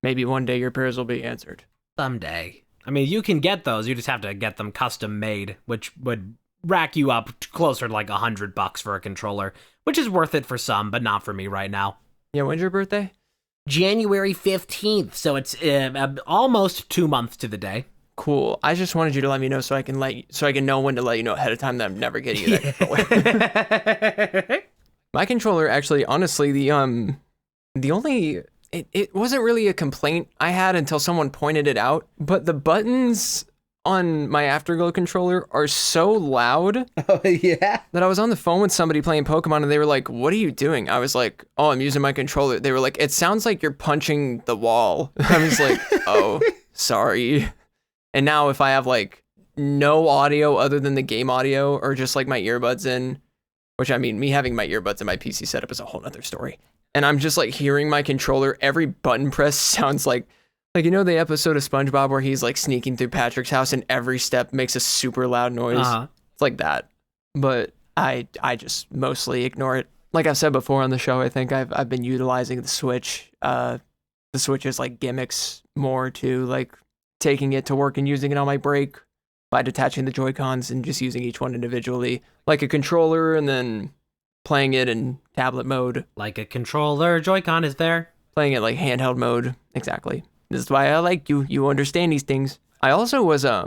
Maybe one day your prayers will be answered. Someday. I mean, you can get those. You just have to get them custom made, which would rack you up closer to like $100 for a controller, which is worth it for some, but not for me right now. Yeah, when's your birthday? January 15th, so it's almost 2 months to the day. Cool. I just wanted you to let me know so I can know when to let you know ahead of time that I'm never getting you that controller. My controller, actually, honestly, it wasn't really a complaint I had until someone pointed it out, but the buttons on my Afterglow controller are so loud. Oh, yeah? That I was on the phone with somebody playing Pokemon and they were like, what are you doing? I was like, oh, I'm using my controller. They were like, it sounds like you're punching the wall. I was like, oh, sorry. And now if I have like no audio other than the game audio or just like my earbuds in, which I mean, me having my earbuds in my PC setup is a whole nother story. And I'm just like hearing my controller, every button press sounds like, you know, the episode of SpongeBob where he's like sneaking through Patrick's house and every step makes a super loud noise. It's like that. But I just mostly ignore it. Like I've said before on the show, I think I've been utilizing the Switch, the Switch's like gimmicks more to like taking it to work and using it on my break by detaching the Joy-Cons and just using each one individually, like a controller, and then playing it in tablet mode. Like a controller, Joy-Con is there. Playing it like handheld mode, exactly. This is why I like you. You understand these things. I also was, I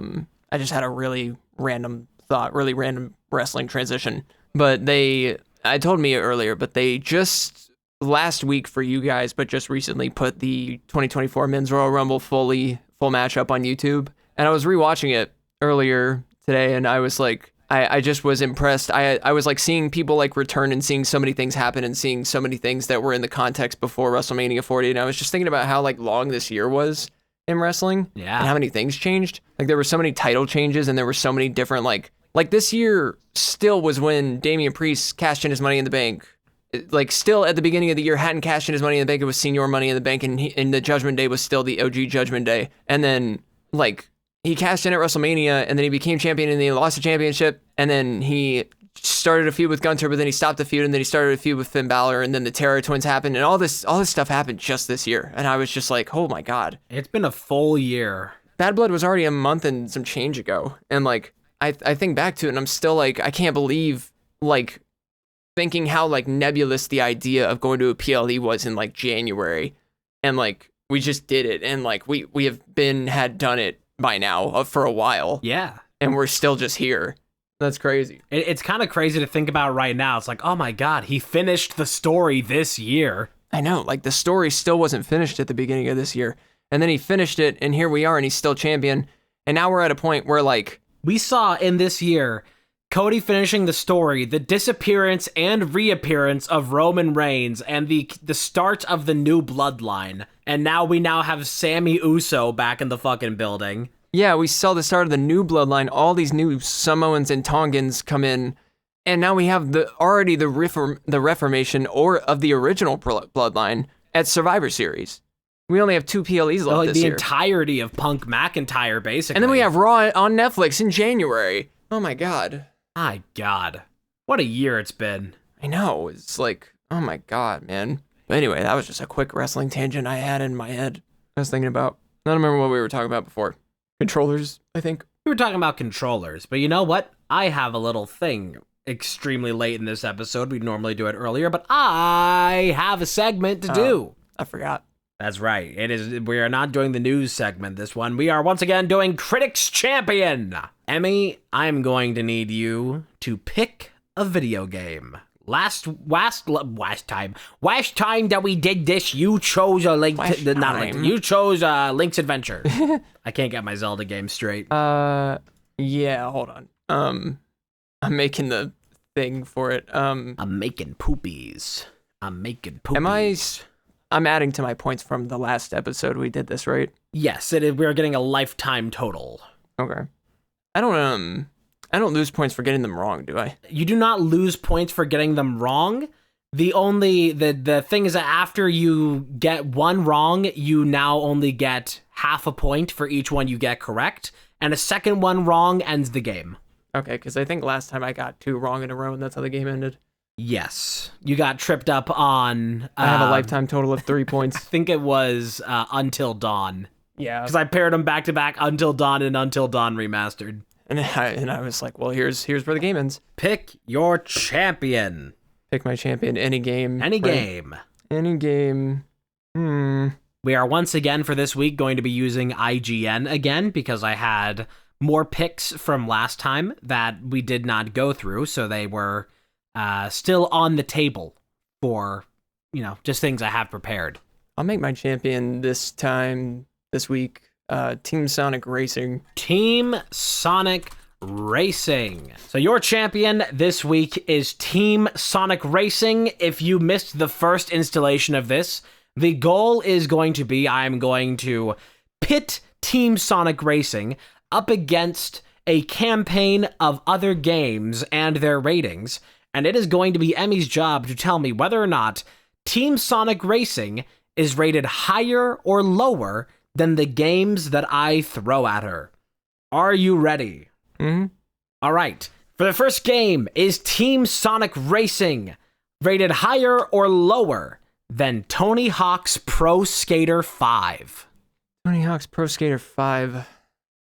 just had a really random thought, really random wrestling transition. But I told Mia earlier, but they just last week for you guys, but just recently put the 2024 Men's Royal Rumble full match up on YouTube. And I was rewatching it earlier today, and I was like, I just was impressed. I was like seeing people like return and seeing so many things happen and seeing so many things that were in the context before WrestleMania 40. And I was just thinking about how like long this year was in wrestling. Yeah. And how many things changed. Like there were so many title changes and there were so many different like this year still was when Damian Priest cashed in his Money in the Bank. Like still at the beginning of the year hadn't cashed in his Money in the Bank. It was Senior Money in the Bank, and the Judgment Day was still the OG Judgment Day. And then like he cashed in at WrestleMania, and then he became champion, and then he lost the championship, and then he started a feud with Gunther, but then he stopped the feud, and then he started a feud with Finn Balor, and then the Terror Twins happened, and all this stuff happened just this year, and I was just like, oh my god. It's been a full year. Bad Blood was already a month and some change ago, and like, I think back to it, and I'm still like, I can't believe, like, thinking how, like, nebulous the idea of going to a PLE was in, like, January, and, like, we just did it, and, like, we have had done it by now for a while. Yeah. And we're still just here. That's crazy. It's kind of crazy to think about right now. It's like, oh my god, he finished the story this year. I know, like the story still wasn't finished at the beginning of this year. And then he finished it, and here we are, and he's still champion. And now we're at a point where like... We saw in this year, Cody finishing the story, the disappearance and reappearance of Roman Reigns, and the start of the new bloodline. And now we have Sami Uso back in the fucking building. Yeah, we saw the start of the new bloodline. All these new Samoans and Tongans come in, and now we have the reformation of the original bloodline at Survivor Series. We only have 2 PLEs left this year. The entirety of Punk McIntyre, basically. And then we have Raw on Netflix in January. Oh my god. My God. What a year it's been. I know. It's like, oh my God, man. But anyway, that was just a quick wrestling tangent I had in my head. I was thinking about. I don't remember what we were talking about before. Controllers, I think. We were talking about controllers, but you know what? I have a little thing extremely late in this episode. We'd normally do it earlier, but I have a segment to do. I forgot. That's right. It is. We are not doing the news segment this one. We are once again doing Critics Champion. Emmy, I'm going to need you to pick a video game. Last time that we did this, you chose a you chose Link's Adventure. I can't get my Zelda game straight. Yeah, hold on. I'm making the thing for it. I'm making poopies. I'm adding to my points from the last episode we did this, right? Yes, it is. We are getting a lifetime total. Okay. I don't lose points for getting them wrong, do I? You do not lose points for getting them wrong. The thing is that after you get one wrong, you now only get half a point for each one you get correct, and a second one wrong ends the game. Okay, because I think last time I got 2 wrong in a row, and that's how the game ended. Yes. You got tripped up on... I have a lifetime total of 3 points. I think it was Until Dawn. Yeah. Because I paired them back to back, Until Dawn and Until Dawn Remastered. And I was like, well, here's where the game ends. Pick your champion. Pick my champion, any game. Any right? game. Any game. We are once again for this week going to be using IGN again because I had more picks from last time that we did not go through, so they were still on the table for, just things I have prepared. I'll make my champion this week, Team Sonic Racing. Team Sonic Racing. So your champion this week is Team Sonic Racing. If you missed the first installation of this, the goal is going to be I'm going to pit Team Sonic Racing up against a campaign of other games and their ratings, and it is going to be Emmy's job to tell me whether or not Team Sonic Racing is rated higher or lower than the games that I throw at her. Are you ready? Mm-hmm. All right. For the first game, is Team Sonic Racing rated higher or lower than Tony Hawk's Pro Skater 5? Tony Hawk's Pro Skater 5.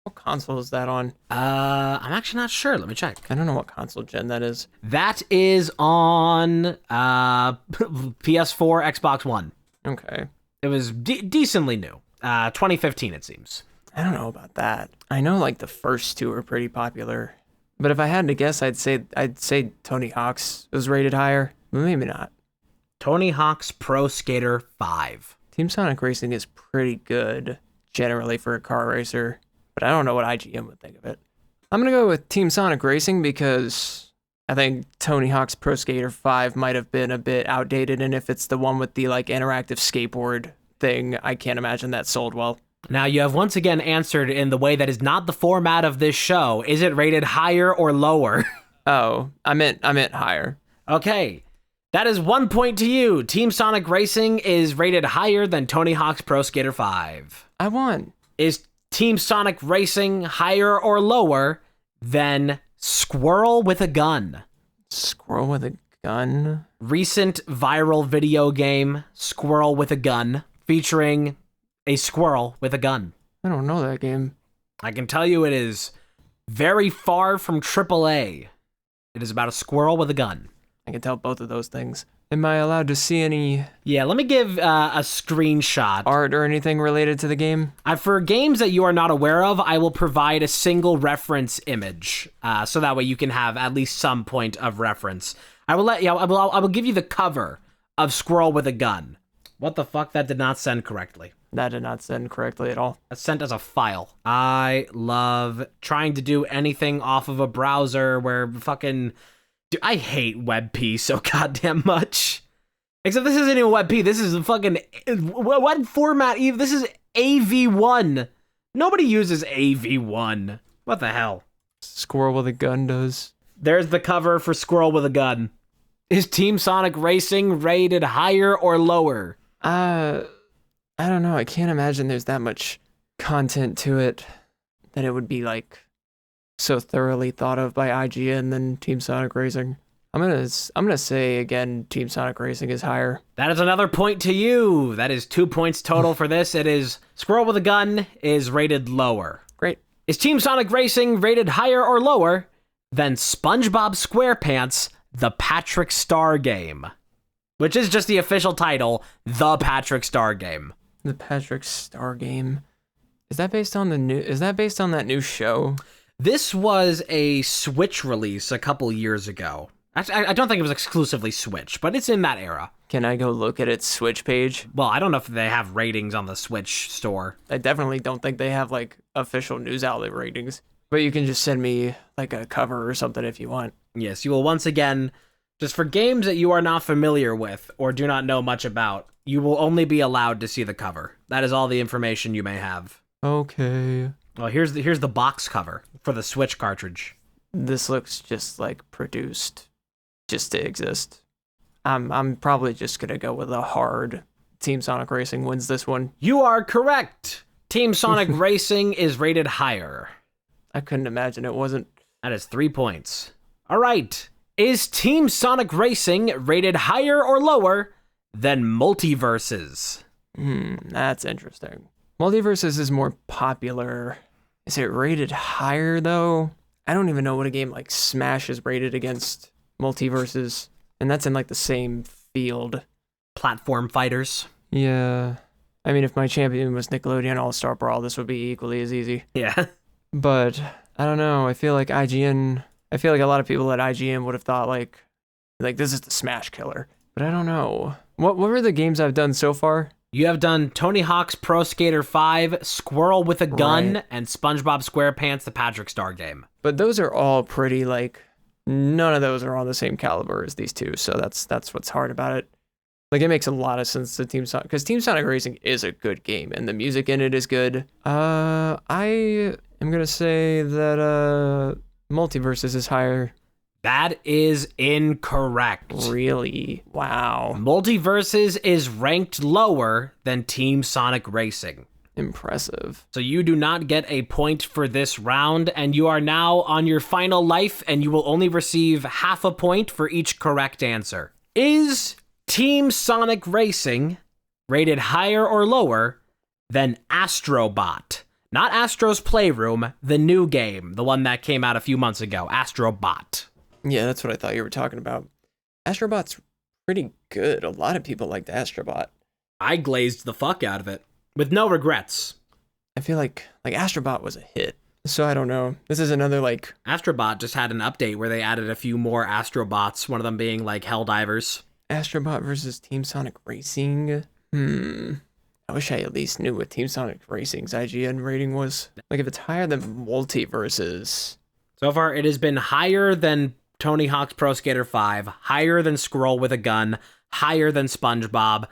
What console is that on? I'm actually not sure. Let me check. I don't know what console gen that is. That is on PS4, Xbox One. Okay. It was decently new. 2015, it seems. I don't know about that. I know like the first 2 are pretty popular, but if I had to guess, I'd say Tony Hawk's was rated higher. But maybe not. Tony Hawk's Pro Skater 5. Team Sonic Racing is pretty good generally for a car racer, but I don't know what IGN would think of it. I'm gonna go with Team Sonic Racing because I think Tony Hawk's Pro Skater 5 might have been a bit outdated, and if it's the one with the like interactive skateboard thing, I can't imagine that sold well. Now, you have once again answered in the way that is not the format of this show. Is it rated higher or lower? Oh, I meant higher. Okay. That is 1 point to you. Team Sonic Racing is rated higher than Tony Hawk's Pro Skater 5. I won. Is Team Sonic Racing higher or lower than Squirrel with a Gun? Squirrel with a gun? Recent viral video game, Squirrel with a Gun, featuring a squirrel with a gun. I don't know that game. I can tell you it is very far from AAA. It is about a squirrel with a gun. I can tell both of those things. Am I allowed to see any... Yeah, let me give a screenshot. Art or anything related to the game? For games that you are not aware of, I will provide a single reference image, so that way you can have at least some point of reference. I will give you the cover of Squirrel with a Gun. What the fuck? That did not send correctly. That did not send correctly at all. That's sent as a file. I love trying to do anything off of a browser where fucking... Dude, I hate WebP so goddamn much. Except this isn't even WebP. This is fucking... What format? This is AV1. Nobody uses AV1. What the hell? Squirrel with a gun does. There's the cover for Squirrel with a Gun. Is Team Sonic Racing rated higher or lower? I don't know. I can't imagine there's that much content to it that it would be like so thoroughly thought of by IGN than Team Sonic Racing. I'm gonna say again, Team Sonic Racing is higher. That is another point to you. That is 2 points total for this. It is Squirrel with a Gun is rated lower. Great. Is Team Sonic Racing rated higher or lower than SpongeBob SquarePants: The Patrick Star Game? Which is just the official title, The Patrick Star Game. The Patrick Star Game. Is that based on that new show? This was a Switch release a couple years ago. I don't think it was exclusively Switch, but it's in that era. Can I go look at its Switch page? Well, I don't know if they have ratings on the Switch store. I definitely don't think they have like official news outlet ratings. But you can just send me like a cover or something if you want. Yes, you will once again, just for games that you are not familiar with or do not know much about, you will only be allowed to see the cover. That is all the information you may have. Okay. Well, here's the box cover for the Switch cartridge. This looks just like produced just to exist. I'm probably just gonna go with a hard Team Sonic Racing wins this one. You are correct. Team Sonic Racing is rated higher. I couldn't imagine it wasn't. That is 3 points. All right. Is Team Sonic Racing rated higher or lower than Multiverses? That's interesting. Multiverses is more popular. Is it rated higher though? I don't even know what a game like Smash is rated against Multiverses, and that's in like the same field. Platform fighters. Yeah. I mean, if my champion was Nickelodeon All-Star Brawl, this would be equally as easy. Yeah. But I don't know. I feel like a lot of people at IGN would have thought like this is the Smash killer. But I don't know. What were the games I've done so far? You have done Tony Hawk's Pro Skater 5, Squirrel with a Gun, Right. and SpongeBob SquarePants: The Patrick Star Game. But those are all pretty like none of those are on the same caliber as these two. So that's what's hard about it. Like, it makes a lot of sense to Team Sonic, because Team Sonic Racing is a good game, and the music in it is good. I am gonna say that Multiverses is higher. That is incorrect. Really? Wow. Multiverses is ranked lower than Team Sonic Racing. Impressive. So you do not get a point for this round, and you are now on your final life, and you will only receive half a point for each correct answer. Is Team Sonic Racing rated higher or lower than Astrobot? Not Astro's Playroom, the new game, the one that came out a few months ago, Astrobot. Yeah, that's what I thought you were talking about. Astrobot's pretty good. A lot of people liked Astrobot. I glazed the fuck out of it, with no regrets. I feel like Astrobot was a hit. So I don't know. This is another like Astrobot just had an update where they added a few more Astrobots, one of them being like Helldivers. Astrobot versus Team Sonic Racing. I wish I at least knew what Team Sonic Racing's IGN rating was. Like, if it's higher than Multiverses. So far, it has been higher than Tony Hawk's Pro Skater 5, higher than Squirrel with a Gun, higher than SpongeBob,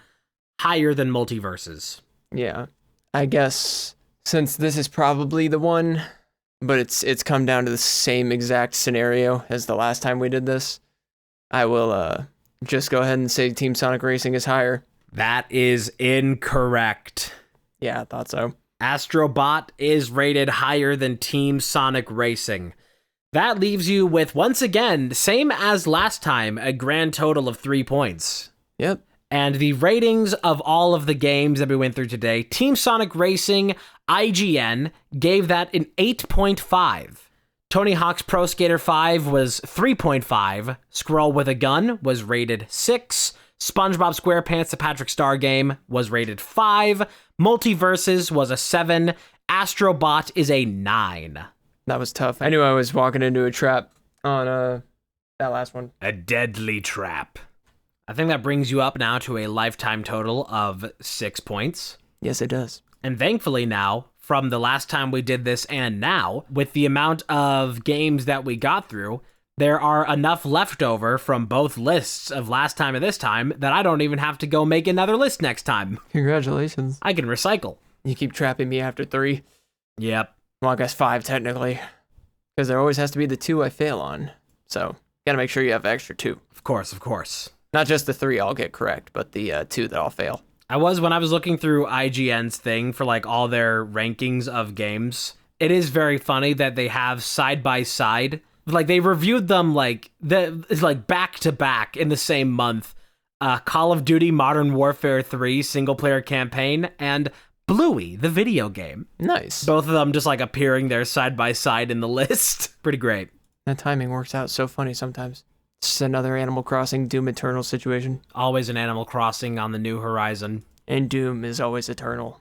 higher than Multiverses. Yeah. I guess since this is probably the one, but it's come down to the same exact scenario as the last time we did this, I will just go ahead and say Team Sonic Racing is higher. That is incorrect. Yeah, I thought so. Astrobot is rated higher than Team Sonic Racing. That leaves you with, once again, same as last time, a grand total of 3 points. Yep. And the ratings of all of the games that we went through today, Team Sonic Racing, IGN, gave that an 8.5. Tony Hawk's Pro Skater 5 was 3.5. Squirrel with a Gun was rated 6. SpongeBob SquarePants: The Patrick Star Game was rated 5. Multiverses was a 7. Astrobot is a 9. That was tough. I knew I was walking into a trap on that last one. A deadly trap. I think that brings you up now to a lifetime total of 6 points. Yes, it does. And thankfully now, from the last time we did this and now, with the amount of games that we got through, there are enough left over from both lists of last time and this time that I don't even have to go make another list next time. Congratulations. I can recycle. You keep trapping me after 3. Yep. Well, I guess 5 technically. Because there always has to be the 2 I fail on. So, gotta make sure you have extra 2. Of course, of course. Not just the 3 I'll get correct, but the 2 that I'll fail. When I was looking through IGN's thing for like all their rankings of games, it is very funny that they have side by side. Like they reviewed them like back to back in the same month. Call of Duty Modern Warfare 3 single player campaign and Bluey, the video game. Nice. Both of them just like appearing there side by side in the list. Pretty great. That timing works out so funny sometimes. It's just another Animal Crossing Doom Eternal situation. Always an Animal Crossing on the new horizon. And Doom is always eternal.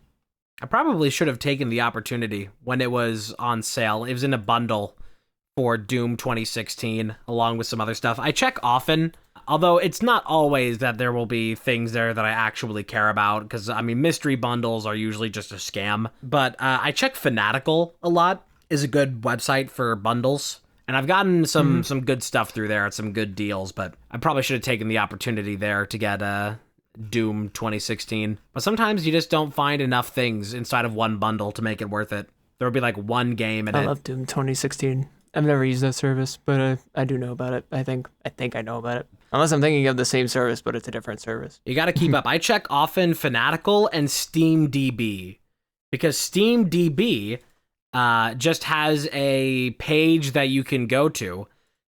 I probably should have taken the opportunity when it was on sale. It was in a bundle for Doom 2016, along with some other stuff. I check often, although it's not always that there will be things there that I actually care about, because, I mean, mystery bundles are usually just a scam. But I check Fanatical a lot, is a good website for bundles. And I've gotten some good stuff through there at some good deals, but I probably should have taken the opportunity there to get Doom 2016. But sometimes you just don't find enough things inside of one bundle to make it worth it. There will be like one game in it. I love Doom 2016. I've never used that service, but I do know about it. I think I know about it. Unless I'm thinking of the same service, but it's a different service. You got to keep up. I check often Fanatical and SteamDB, because SteamDB just has a page that you can go to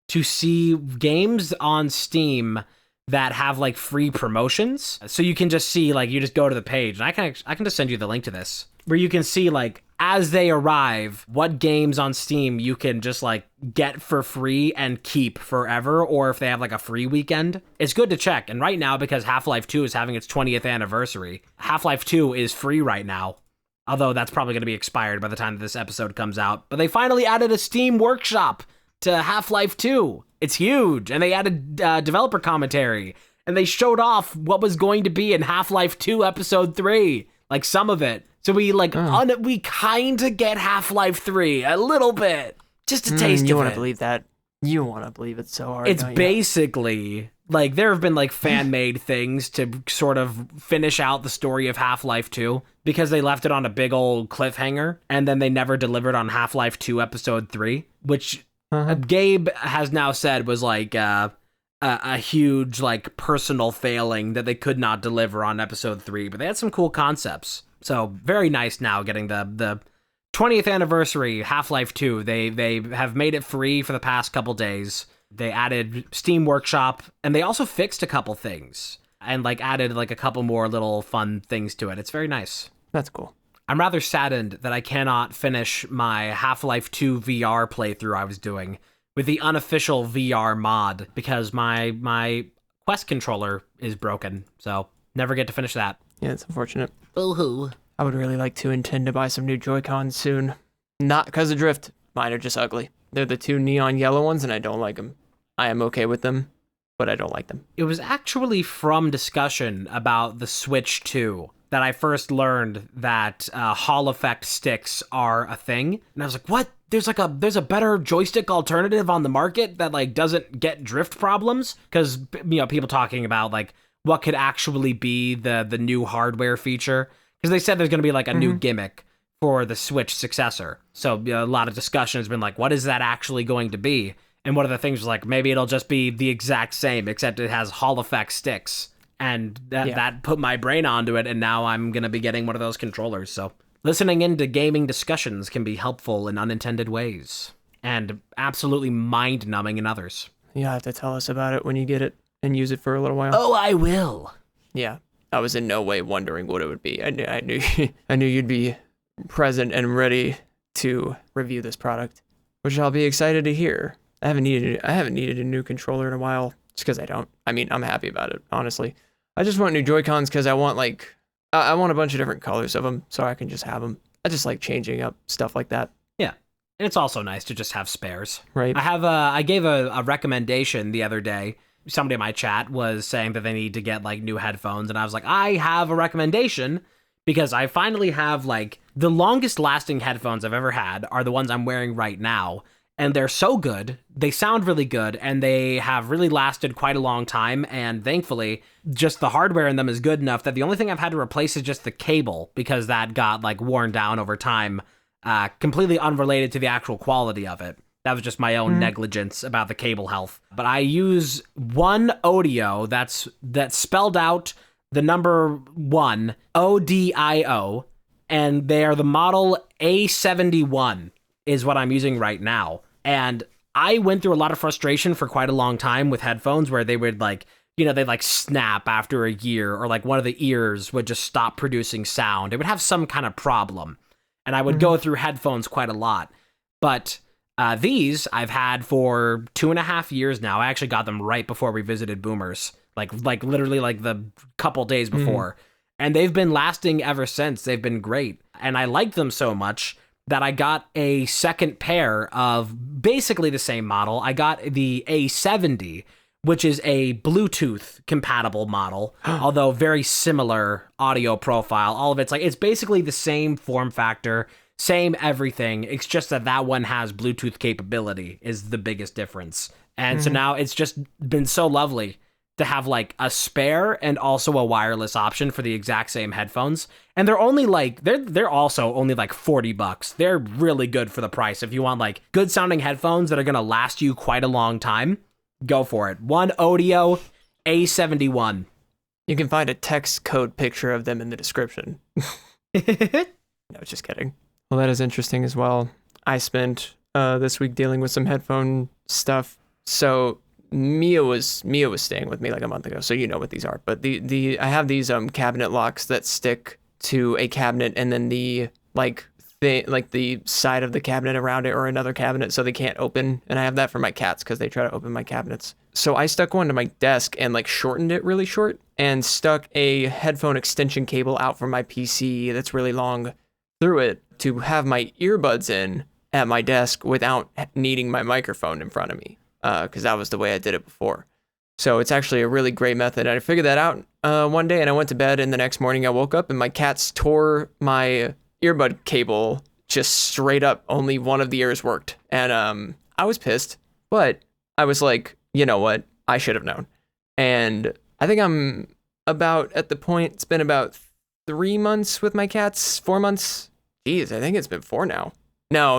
see games on Steam that have like free promotions. So you can just see, like, you just go to the page, and I can just send you the link to this, where you can see, like, as they arrive, what games on Steam you can just like get for free and keep forever, or if they have like a free weekend. It's good to check. And right now, because Half-Life 2 is having its 20th anniversary, Half-Life 2 is free right now. Although that's probably going to be expired by the time that this episode comes out. But they finally added a Steam workshop to Half-Life 2. It's huge. And they added developer commentary. And they showed off what was going to be in Half-Life 2 Episode 3. Like, some of it. So we, like, we kind of get Half-Life 3 a little bit. Just a taste of it. You want to believe that. You want to believe it so hard, It's don't you? basically, like, there have been, like, fan-made things to sort of finish out the story of Half-Life 2, because they left it on a big old cliffhanger, and then they never delivered on Half-Life 2 Episode 3, which Gabe has now said was, like, a huge, like, personal failing that they could not deliver on Episode 3, but they had some cool concepts. So, very nice now getting the 20th anniversary Half-Life 2. They have made it free for the past couple days. They added Steam Workshop, and they also fixed a couple things, and, like, added, like, a couple more little fun things to it. It's very nice. That's cool. I'm rather saddened that I cannot finish my Half-Life 2 VR playthrough I was doing with the unofficial VR mod, because my Quest controller is broken, so never get to finish that. Yeah, it's unfortunate. Boo-hoo. I would really like to intend to buy some new Joy-Cons soon. Not because of drift. Mine are just ugly. They're the two neon yellow ones, and I don't like them. I am okay with them, but I don't like them. It was actually from discussion about the Switch 2 that I first learned that Hall effect sticks are a thing. And I was like, what? There's a better joystick alternative on the market that, like, doesn't get drift problems? Because, you know, people talking about, like, what could actually be the new hardware feature. Because they said there's going to be, like, a new gimmick for the Switch successor. So, you know, a lot of discussion has been like, what is that actually going to be? And one of the things was like, maybe it'll just be the exact same, except it has Hall effect sticks. And that put my brain onto it, and now I'm going to be getting one of those controllers. So listening into gaming discussions can be helpful in unintended ways, and absolutely mind-numbing in others. You'll have to tell us about it when you get it and use it for a little while. Oh, I will. Yeah, I was in no way wondering what it would be. I knew I knew you'd be present and ready to review this product, which I'll be excited to hear. I haven't needed a new controller in a while, just because I don't. I mean, I'm happy about it, honestly. I just want new Joy-Cons because I want, like, I want a bunch of different colors of them, so I can just have them. I just like changing up stuff like that. Yeah, and it's also nice to just have spares. Right. I gave a recommendation the other day. Somebody in my chat was saying that they need to get, like, new headphones, and I was like, I have a recommendation, because I finally have, like, the longest lasting headphones I've ever had are the ones I'm wearing right now. And they're so good, they sound really good, and they have really lasted quite a long time, and thankfully, just the hardware in them is good enough that the only thing I've had to replace is just the cable, because that got, like, worn down over time, completely unrelated to the actual quality of it. That was just my own negligence about the cable health. But I use one audio that's spelled out the number 1, ODIO, and they are the model A71. is what I'm using right now. And I went through a lot of frustration for quite a long time with headphones where they would like, they'd like snap after a year, or like one of the ears would just stop producing sound. It would have some kind of problem. And I would go through headphones quite a lot. But these I've had for 2.5 years now. I actually got them right before we visited Boomers, like literally like the couple days before. And they've been lasting ever since. They've been great. And I like them so much that I got a second pair of basically the same model. I got the A70, which is a Bluetooth compatible model, although very similar audio profile. All of it's basically the same form factor, same everything. It's just that one has Bluetooth capability is the biggest difference. And so now it's just been so lovely to have like a spare and also a wireless option for the exact same headphones. And they're only like, they're also only like $40. They're really good for the price. If you want like good sounding headphones that are going to last you quite a long time, go for it. One Audio A71. You can find a text code picture of them in the description. No, just kidding. Well, that is interesting as well. I spent this week dealing with some headphone stuff. So Mia was staying with me like a month ago, so you know what these are. But I have these cabinet locks that stick to a cabinet, and then the the side of the cabinet around it, or another cabinet, so they can't open. And I have that for my cats because they try to open my cabinets. So I stuck one to my desk and like shortened it really short, and stuck a headphone extension cable out from my PC that's really long through it to have my earbuds in at my desk without needing my microphone in front of me. Because that was the way I did it before. So it's actually a really great method. I figured that out one day, and I went to bed, and the next morning I woke up and my cats tore my earbud cable just straight up. Only one of the ears worked. And I was pissed, but I was like, you know what? I should have known. And I think I'm about at the point, it's been about 3 months with my cats, 4 months. Jeez, I think it's been 4 now. No.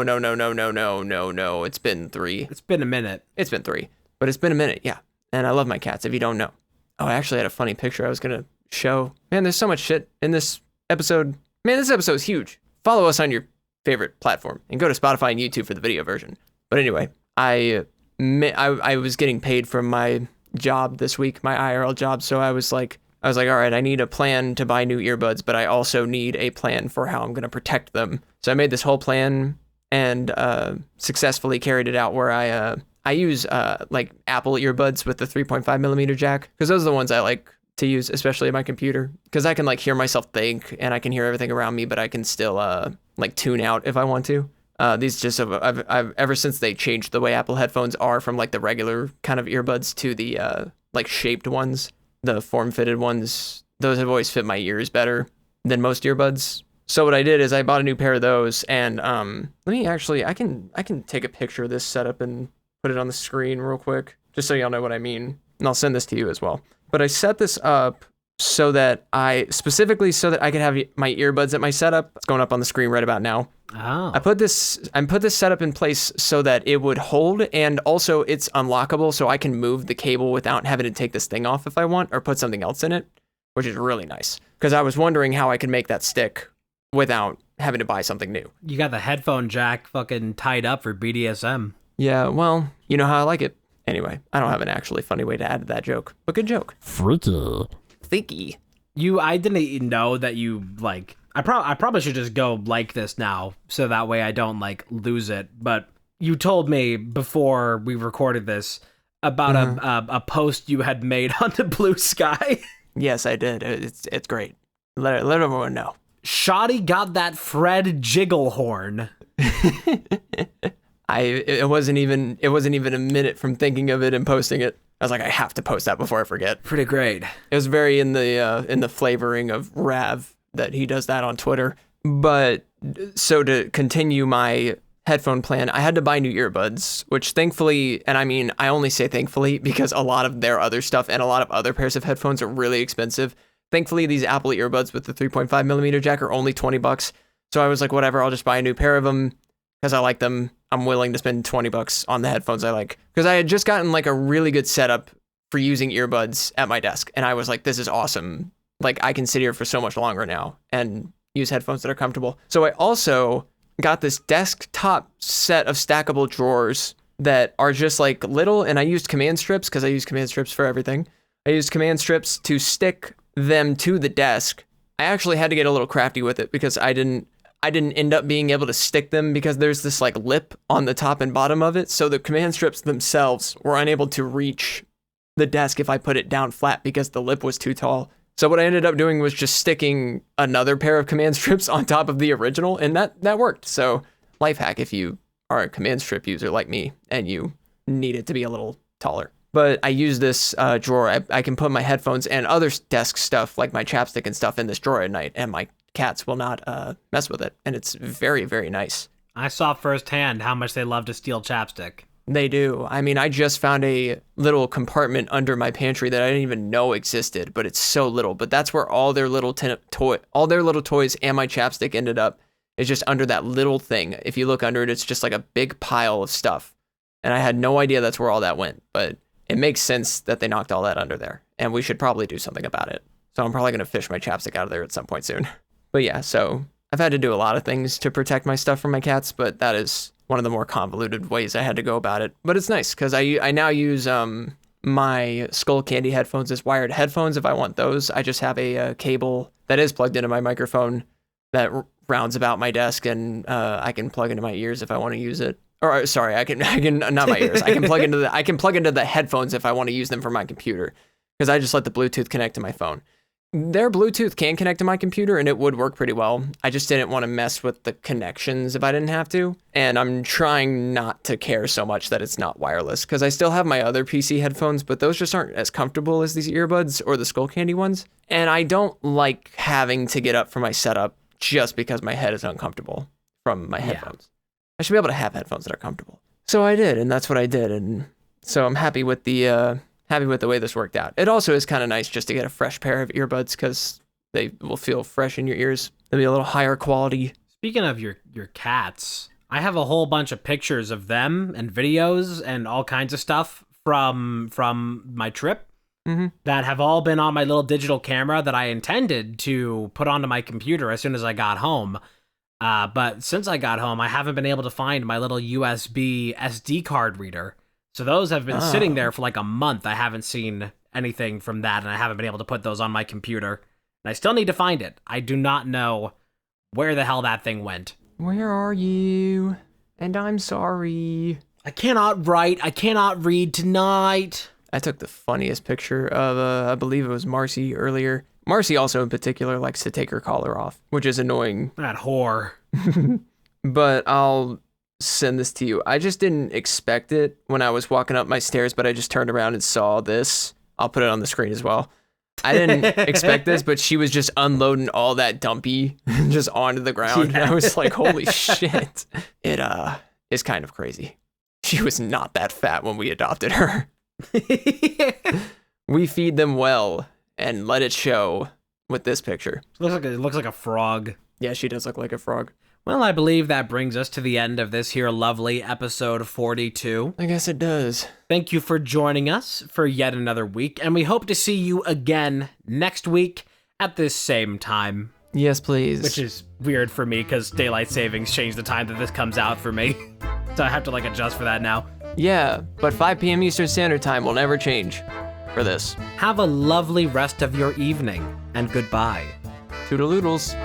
It's been 3. It's been a minute. It's been 3, but it's been a minute, yeah. And I love my cats, if you don't know. Oh, I actually had a funny picture I was going to show. Man, there's so much shit in this episode. Man, this episode is huge. Follow us on your favorite platform and go to Spotify and YouTube for the video version. But anyway, I was getting paid from my job this week, my IRL job, so I was like, all right, I need a plan to buy new earbuds, but I also need a plan for how I'm going to protect them. So I made this whole plan and successfully carried it out where I use like Apple earbuds with the 3.5 millimeter jack, because those are the ones I like to use, especially in my computer, because I can like hear myself think and I can hear everything around me, but I can still like tune out if I want to. These just I've ever since they changed the way Apple headphones are from like the regular kind of earbuds to the like shaped ones, the form-fitted ones, those have always fit my ears better than most earbuds. So what I did is I bought a new pair of those, and let me actually, I can take a picture of this setup and put it on the screen real quick, just so y'all know what I mean, and I'll send this to you as well. But I set this up so that I could have my earbuds at my setup. It's going up on the screen right about now. Oh. I put this setup in place so that it would hold, and also it's unlockable, so I can move the cable without having to take this thing off if I want, or put something else in it, which is really nice. Because I was wondering how I could make that stick without having to buy something new. You got the headphone jack fucking tied up for BDSM. Yeah, well, you know how I like it. Anyway, I don't have an actually funny way to add to that joke, but good joke. Freaky. I didn't even know that you like. I probably should just go like this now, so that way I don't like lose it. But you told me before we recorded this about a post you had made on the Blue Sky. Yes, I did. It's great. Let everyone know. Shoddy got that Fred jiggle horn. It wasn't even a minute from thinking of it and posting it. I was like, I have to post that before I forget. Pretty great. It was very in the flavoring of Rav that he does that on Twitter. But so to continue my headphone plan, I had to buy new earbuds, which thankfully, and I mean, I only say thankfully because a lot of their other stuff and a lot of other pairs of headphones are really expensive. Thankfully, these Apple earbuds with the 3.5 millimeter jack are only $20. So I was like, whatever, I'll just buy a new pair of them because I like them. I'm willing to spend $20 on the headphones I like, because I had just gotten like a really good setup for using earbuds at my desk. And I was like, this is awesome. Like I can sit here for so much longer now and use headphones that are comfortable. So I also got this desktop set of stackable drawers that are just like little, and I used command strips because I use command strips for everything. I used command strips to stick them to the desk. I actually had to get a little crafty with it because I didn't end up being able to stick them because there's this like lip on the top and bottom of it. So the command strips themselves were unable to reach the desk if I put it down flat because the lip was too tall. So what I ended up doing was just sticking another pair of command strips on top of the original, and that worked. So life hack if you are a command strip user like me and you need it to be a little taller. But I use this drawer. I can put my headphones and other desk stuff like my chapstick and stuff in this drawer at night, and my cats will not mess with it. And it's very, very nice. I saw firsthand how much they love to steal chapstick. They do. I mean, I just found a little compartment under my pantry that I didn't even know existed, but it's so little. But that's where all their little toys and my chapstick ended up. It's just under that little thing. If you look under it, it's just like a big pile of stuff. And I had no idea that's where all that went, but it makes sense that they knocked all that under there. And we should probably do something about it. So I'm probably going to fish my chapstick out of there at some point soon. But yeah, so I've had to do a lot of things to protect my stuff from my cats, but that is one of the more convoluted ways I had to go about it. But it's nice because I now use my Skull Candy headphones as wired headphones if I want those. I just have a cable that is plugged into my microphone that rounds about my desk, and I can plug into my ears if I want to use it. Or sorry, I can not my ears. I can plug into the headphones if I want to use them for my computer, because I just let the Bluetooth connect to my phone. Their Bluetooth can connect to my computer and it would work pretty well. I just didn't want to mess with the connections if I didn't have to. And I'm trying not to care so much that it's not wireless, because I still have my other PC headphones, but those just aren't as comfortable as these earbuds or the Skull Candy ones. And I don't like having to get up for my setup just because my head is uncomfortable from my headphones. I should be able to have headphones that are comfortable. So I did, and that's what I did. And so I'm happy with the way this worked out. It also is kind of nice just to get a fresh pair of earbuds because they will feel fresh in your ears. They'll be a little higher quality. Speaking of your cats, I have a whole bunch of pictures of them and videos and all kinds of stuff from my trip that have all been on my little digital camera that I intended to put onto my computer as soon as I got home. But since I got home, I haven't been able to find my little USB SD card reader. So those have been sitting there for like a month. I haven't seen anything from that, and I haven't been able to put those on my computer. And I still need to find it. I do not know where the hell that thing went. Where are you? And I'm sorry. I cannot write. I cannot read tonight. I took the funniest picture of, I believe it was Marcy earlier. Marcy also in particular likes to take her collar off, which is annoying. That whore. But I'll send this to you. I just didn't expect it when I was walking up my stairs, but I just turned around and saw this. I'll put it on the screen as well. I didn't expect this, but she was just unloading all that dumpy just onto the ground. Yeah. I was like, holy shit. It is kind of crazy. She was not that fat when we adopted her. We feed them well and let it show with this picture. It looks like a frog. Yeah, she does look like a frog. Well, I believe that brings us to the end of this here lovely episode 42. I guess it does. Thank you for joining us for yet another week, and we hope to see you again next week at this same time. Yes, please. Which is weird for me because daylight savings changed the time that this comes out for me. So I have to adjust for that now. Yeah, but 5 p.m. Eastern Standard Time will never change for this. Have a lovely rest of your evening, and goodbye. Toodaloodles.